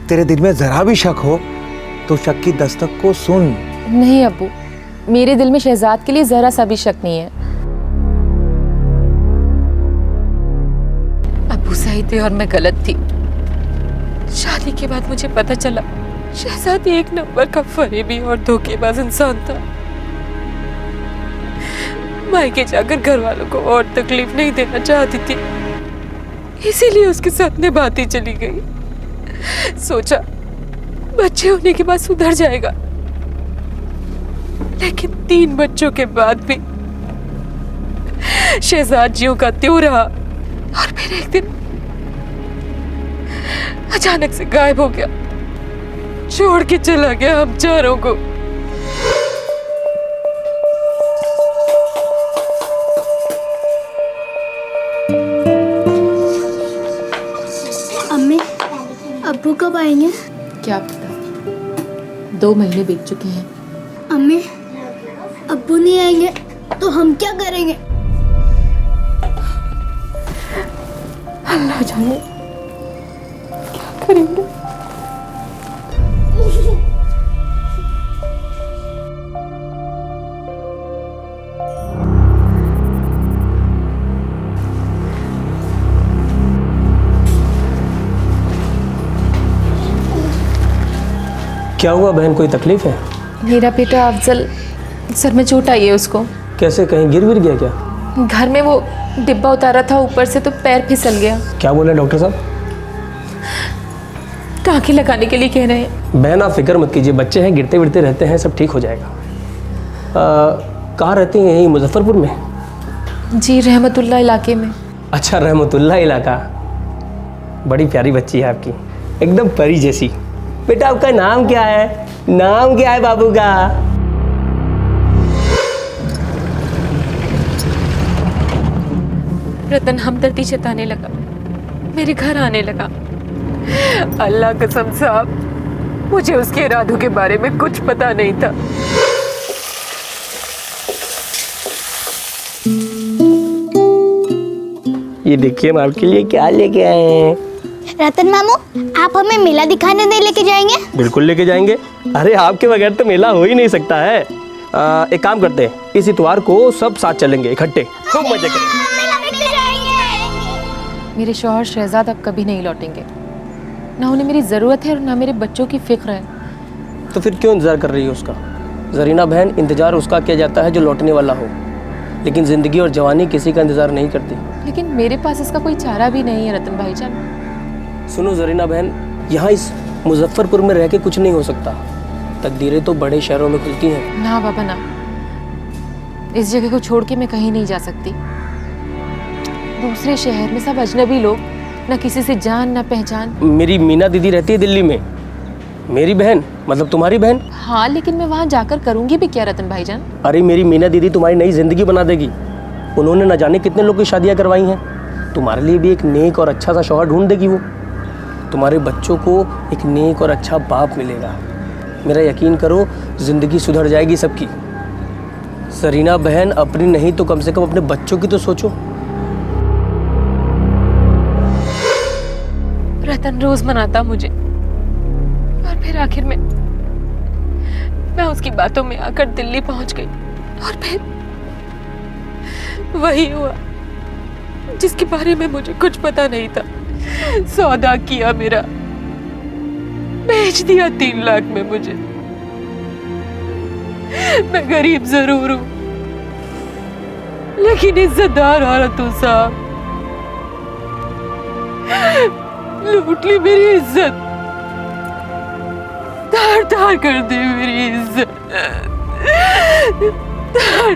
[SPEAKER 8] तेरे दिल में जरा भी शक हो तो शक की दस्तक को सुन।
[SPEAKER 3] नहीं अब्बू, मेरे दिल में शहजाद के लिए जरा सा भी शक नहीं है। अब्बू सही थे और मैं गलत थी। शादी के बाद मुझे पता चला शहजाद एक नंबर का फरेबी और धोखेबाज इंसान था। मायके जाकर घर वालों को और तकलीफ नहीं देना चाहती थी, इसीलिए उसके साथ निभाती चली गई। सोचा बच्चे होने के बाद सुधर जाएगा, लेकिन 3 बच्चों के बाद भी शहजाद ज्यों का त्यों रहा और फिर एक दिन अचानक से गायब हो गया, छोड़ के चला गया हम चारों को।
[SPEAKER 21] अम्मी, अब्बू कब आएंगे?
[SPEAKER 3] क्या पता, 2 महीने बीत चुके हैं।
[SPEAKER 21] अम्मी, अब्बू नहीं आएंगे तो हम क्या करेंगे?
[SPEAKER 3] अल्लाह जाने क्या करेंगे।
[SPEAKER 20] क्या हुआ बहन, कोई तकलीफ है?
[SPEAKER 3] मेरा बेटा अफजल, सर में चोट आई है उसको।
[SPEAKER 20] कैसे, कहीं गिर गिर गया क्या?
[SPEAKER 3] घर में वो डिब्बा उतारा था ऊपर से तो पैर फिसल गया।
[SPEAKER 20] क्या बोले डॉक्टर साहब?
[SPEAKER 3] टाँके लगाने के लिए कह रहे हैं।
[SPEAKER 20] बहन आप फिक्र मत कीजिए, बच्चे हैं, गिरते विरते रहते हैं, सब ठीक हो जाएगा। कहाँ रहती हैं? यहीं मुजफ्फरपुर में?
[SPEAKER 3] जी, रहमतुल्लाह इलाके में।
[SPEAKER 20] अच्छा, रहमतुल्लाह इलाका। बड़ी प्यारी बच्ची है आपकी, एकदम परी जैसी। बेटा आपका नाम क्या है? नाम क्या है बाबू का?
[SPEAKER 3] रतन हमदर्दी जताने लगा। मेरे घर आने लगा। अल्लाह कसम साहब, मुझे उसके इरादों के बारे में कुछ पता नहीं था।
[SPEAKER 20] ये देखिए हम आपके लिए क्या लेके आए हैं।
[SPEAKER 21] रतन मामू, आप हमें मेला दिखाने नहीं लेके जाएंगे?
[SPEAKER 20] बिल्कुल लेके जाएंगे। अरे आपके बगैर तो मेला हो ही नहीं सकता है। एक काम करते हैं, इस इतवार को सब साथ चलेंगे इकट्ठे, खूब मजे करेंगे।
[SPEAKER 3] मेरे शौहर शहजाद अब कभी नहीं लौटेंगे। ना उन्हें मेरी ज़रूरत है और ना मेरे बच्चों की फिक्र है।
[SPEAKER 20] तो फिर क्यों इंतजार कर रही है उसका? जरीना बहन, इंतजार उसका किया जाता है जो लौटने वाला हो, लेकिन जिंदगी और जवानी किसी का इंतजार नहीं करती।
[SPEAKER 3] लेकिन मेरे पास इसका कोई चारा भी नहीं है रतन भाईजान।
[SPEAKER 20] सुनो जरीना बहन, यहाँ इस मुजफ्फरपुर में रह के कुछ नहीं हो सकता। तकदीरें तो बड़े शहरों में खुलती हैं।
[SPEAKER 3] ना बाबा ना, इस जगह को छोड़ के मैं कहीं नहीं जा सकती। दूसरे शहर में सब अजनबी लोग, ना किसी से जान ना पहचान।
[SPEAKER 20] मेरी मीना दीदी रहती है दिल्ली में। मेरी बहन मतलब तुम्हारी बहन।
[SPEAKER 3] हाँ, लेकिन मैं वहाँ जाकर करूँगी भी क्या रतन भाईजान?
[SPEAKER 20] अरे मेरी मीना दीदी तुम्हारी नई जिंदगी बना देगी। उन्होंने न जाने कितने लोग की शादियाँ करवाई हैं। तुम्हारे लिए भी एक नेक और अच्छा सा शौहर ढूंढ देगी वो। तुम्हारे बच्चों को एक नेक और अच्छा बाप मिलेगा। मेरा यकीन करो, जिंदगी सुधर जाएगी सबकी। सरीना बहन, अपनी नहीं तो कम से कम अपने बच्चों की तो सोचो।
[SPEAKER 3] रतन रोज मनाता मुझे, और फिर आखिर में मैं उसकी बातों में आकर दिल्ली पहुंच गई। और फिर वही हुआ जिसके बारे में मुझे कुछ पता नहीं था। सौदा किया मेरा, बेच दिया 3 लाख में मुझे। मैं गरीब जरूर हूं, लेकिन इज्जतदार औरत हूं साहब। लूट ली मेरी इज्जत, तार तार कर दी मेरी इज्जत, तार तार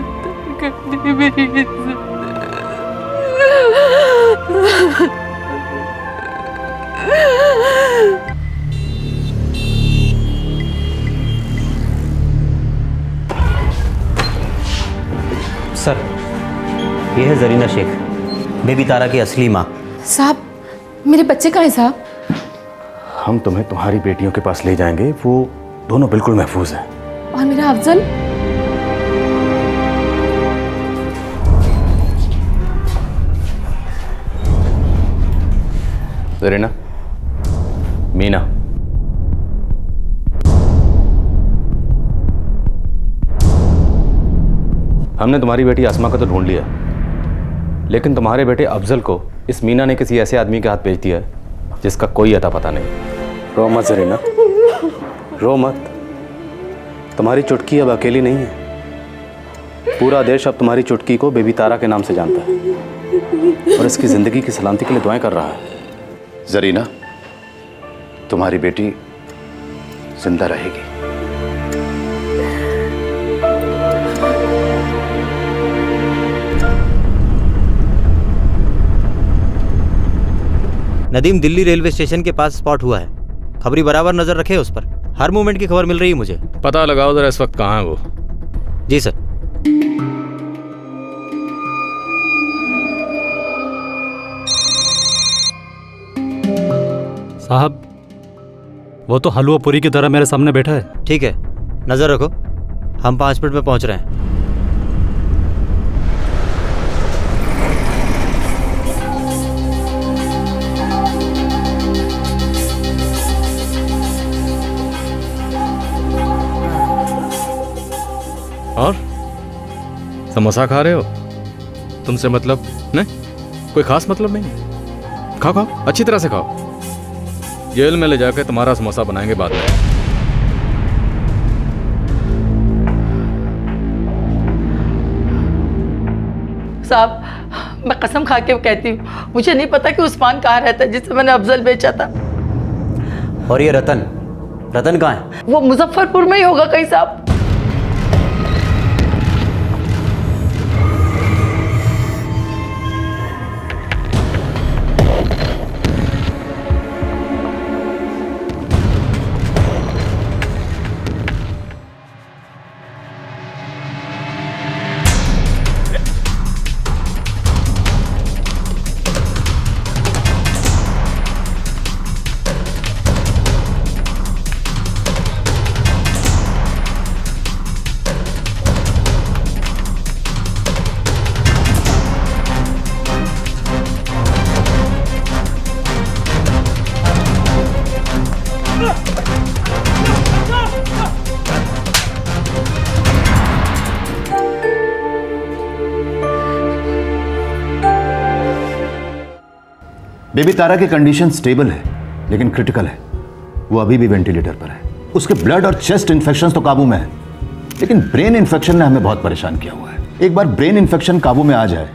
[SPEAKER 3] कर दी मेरी इज्जत।
[SPEAKER 16] सर, ये है जरीना शेख, बेबी तारा की असली माँ।
[SPEAKER 3] साहब, मेरे बच्चे कहाँ हैं साहब?
[SPEAKER 10] हम तुम्हें तुम्हारी बेटियों के पास ले जाएंगे, वो दोनों बिल्कुल महफूज हैं।
[SPEAKER 3] और मेरा अफजल?
[SPEAKER 10] जरीना, मीना, हमने तुम्हारी बेटी आसमा को तो ढूंढ लिया, लेकिन तुम्हारे बेटे अफजल को इस मीना ने किसी ऐसे आदमी के हाथ भेज दिया है जिसका कोई अता पता नहीं। रो मत जरीना, रो मत। तुम्हारी चुटकी अब अकेली नहीं है। पूरा देश अब तुम्हारी चुटकी को बेबी तारा के नाम से जानता है और इसकी जिंदगी की सलामती के लिए दुआएं कर रहा है।
[SPEAKER 9] जरीना, तुम्हारी बेटी जिंदा रहेगी।
[SPEAKER 16] नदीम दिल्ली रेलवे स्टेशन के पास स्पॉट हुआ है। खबरी बराबर नजर रखे उस पर, हर मूवमेंट की खबर मिल रही है मुझे।
[SPEAKER 10] पता लगाओ जरा इस वक्त कहाँ है वो।
[SPEAKER 16] जी सर।
[SPEAKER 18] साहब, वो तो हलवा पूरी की तरह मेरे सामने बैठा है।
[SPEAKER 16] ठीक है, नजर रखो, हम 5 मिनट में पहुंच रहे हैं।
[SPEAKER 10] और समोसा खा रहे हो? तुमसे मतलब नहीं, कोई खास मतलब नहीं। खाओ खाओ, अच्छी तरह से खाओ। जेल में ले जाकर तुम्हारा समोसा बनाएंगे बाद में।
[SPEAKER 14] साहब, मैं कसम खा के कहती हूँ, मुझे नहीं पता कि उस्मान कहाँ रहता है जिसे मैंने अफजल बेचा था।
[SPEAKER 16] और ये रतन, रतन कहाँ है?
[SPEAKER 14] वो मुजफ्फरपुर में ही होगा कहीं साहब।
[SPEAKER 9] बेबी तारा की कंडीशन स्टेबल है लेकिन क्रिटिकल है। वो अभी भी वेंटिलेटर पर है। उसके ब्लड और चेस्ट इन्फेक्शन तो काबू में है, लेकिन ब्रेन इन्फेक्शन ने हमें बहुत परेशान किया हुआ है। एक बार ब्रेन इन्फेक्शन काबू में आ जाए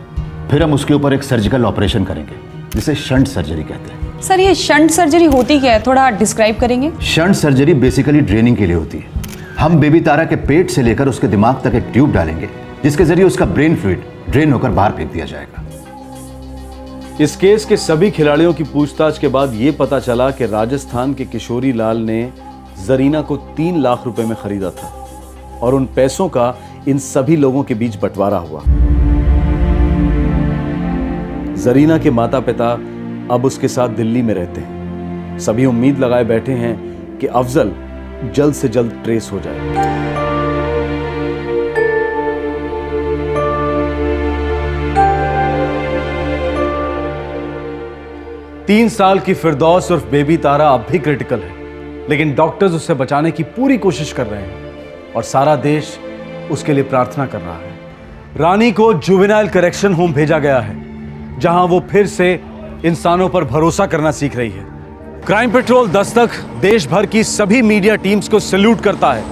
[SPEAKER 9] फिर हम उसके ऊपर एक सर्जिकल ऑपरेशन करेंगे जिसे शंट सर्जरी कहते हैं।
[SPEAKER 7] सर ये शंट सर्जरी होती क्या है, थोड़ा डिस्क्राइब करेंगे?
[SPEAKER 9] शंट सर्जरी बेसिकली ड्रेनिंग के लिए होती है। हम बेबी तारा के पेट से लेकर उसके दिमाग तक एक ट्यूब डालेंगे जिसके जरिए उसका ब्रेन फ्लूइड ड्रेन होकर बाहर फेंक दिया जाएगा।
[SPEAKER 4] इस केस के सभी खिलाड़ियों की पूछताछ के बाद यह पता चला कि राजस्थान के किशोरी लाल ने जरीना को 3 लाख रुपए में खरीदा था और उन पैसों का इन सभी लोगों के बीच बंटवारा हुआ। जरीना के माता पिता अब उसके साथ दिल्ली में रहते हैं। सभी उम्मीद लगाए बैठे हैं कि अफजल जल्द से जल्द ट्रेस हो जाए। 3 साल की फिरदौस उर्फ बेबी तारा अब भी क्रिटिकल है, लेकिन डॉक्टर्स उसे बचाने की पूरी कोशिश कर रहे हैं और सारा देश उसके लिए प्रार्थना कर रहा है। रानी को जुवेनाइल करेक्शन होम भेजा गया है, जहां वो फिर से इंसानों पर भरोसा करना सीख रही है। क्राइम पेट्रोल दस्तक देश भर की सभी मीडिया टीम्स को सैल्यूट करता है,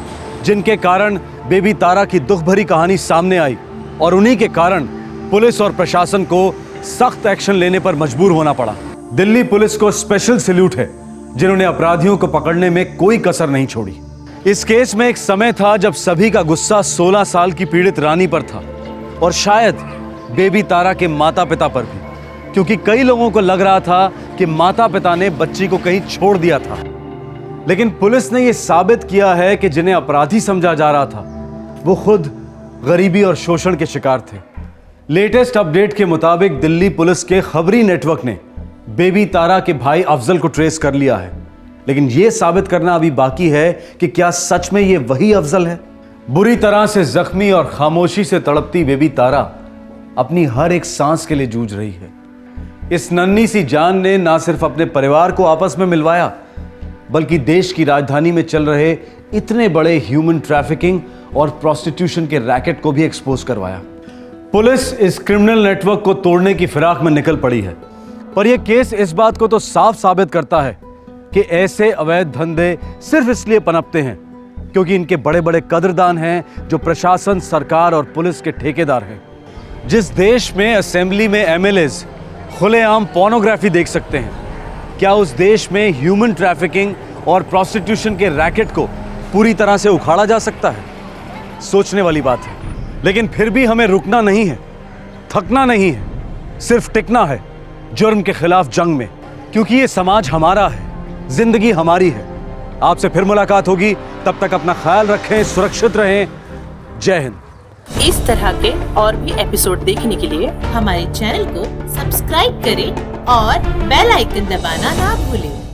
[SPEAKER 4] जिनके कारण बेबी तारा की दुख भरी कहानी सामने आई और उन्हीं के कारण पुलिस और प्रशासन को सख्त एक्शन लेने पर मजबूर होना पड़ा। दिल्ली पुलिस को स्पेशल सैल्यूट है, जिन्होंने अपराधियों को पकड़ने में कोई कसर नहीं छोड़ी। इस केस में एक समय था जब सभी का गुस्सा 16 साल की पीड़ित रानी पर था और शायद बेबी तारा के माता पिता पर भी, क्योंकि कई लोगों को लग रहा था कि माता पिता ने बच्ची को कहीं छोड़ दिया था। लेकिन पुलिस ने यह साबित किया है कि जिन्हें अपराधी समझा जा रहा था वो खुद गरीबी और शोषण के शिकार थे। लेटेस्ट अपडेट के मुताबिक दिल्ली पुलिस के खबरी नेटवर्क ने बेबी तारा के भाई अफजल को ट्रेस कर लिया है, लेकिन यह साबित करना अभी बाकी है कि क्या सच में यह वही अफजल है। बुरी तरह से जख्मी और खामोशी से तड़पती बेबी तारा अपनी हर एक सांस के लिए जूझ रही है। इस नन्ही सी जान ने ना सिर्फ अपने परिवार को आपस में मिलवाया, बल्कि देश की राजधानी में चल रहे इतने बड़े ह्यूमन ट्रैफिकिंग और प्रोस्टिट्यूशन के रैकेट को भी एक्सपोज करवाया। पुलिस इस क्रिमिनल नेटवर्क को तोड़ने की फिराक में निकल पड़ी है, पर यह केस इस बात को तो साफ साबित करता है कि ऐसे अवैध धंधे सिर्फ इसलिए पनपते हैं क्योंकि इनके बड़े बड़े कदरदान हैं जो प्रशासन, सरकार और पुलिस के ठेकेदार हैं। जिस देश में असेंबली में एमएलएज खुलेआम पोर्नोग्राफी देख सकते हैं, क्या उस देश में ह्यूमन ट्रैफिकिंग और प्रोस्टिट्यूशन के रैकेट को पूरी तरह से उखाड़ा जा सकता है? सोचने वाली बात है। लेकिन फिर भी हमें रुकना नहीं है, थकना नहीं है, सिर्फ टिकना है जुर्म के खिलाफ जंग में, क्योंकि ये समाज हमारा है, जिंदगी हमारी है। आपसे फिर मुलाकात होगी, तब तक अपना ख्याल रखें, सुरक्षित रहें। जय हिंद।
[SPEAKER 6] इस तरह के और भी एपिसोड देखने के लिए हमारे चैनल को सब्सक्राइब करें और बेल आइकन दबाना ना भूलें।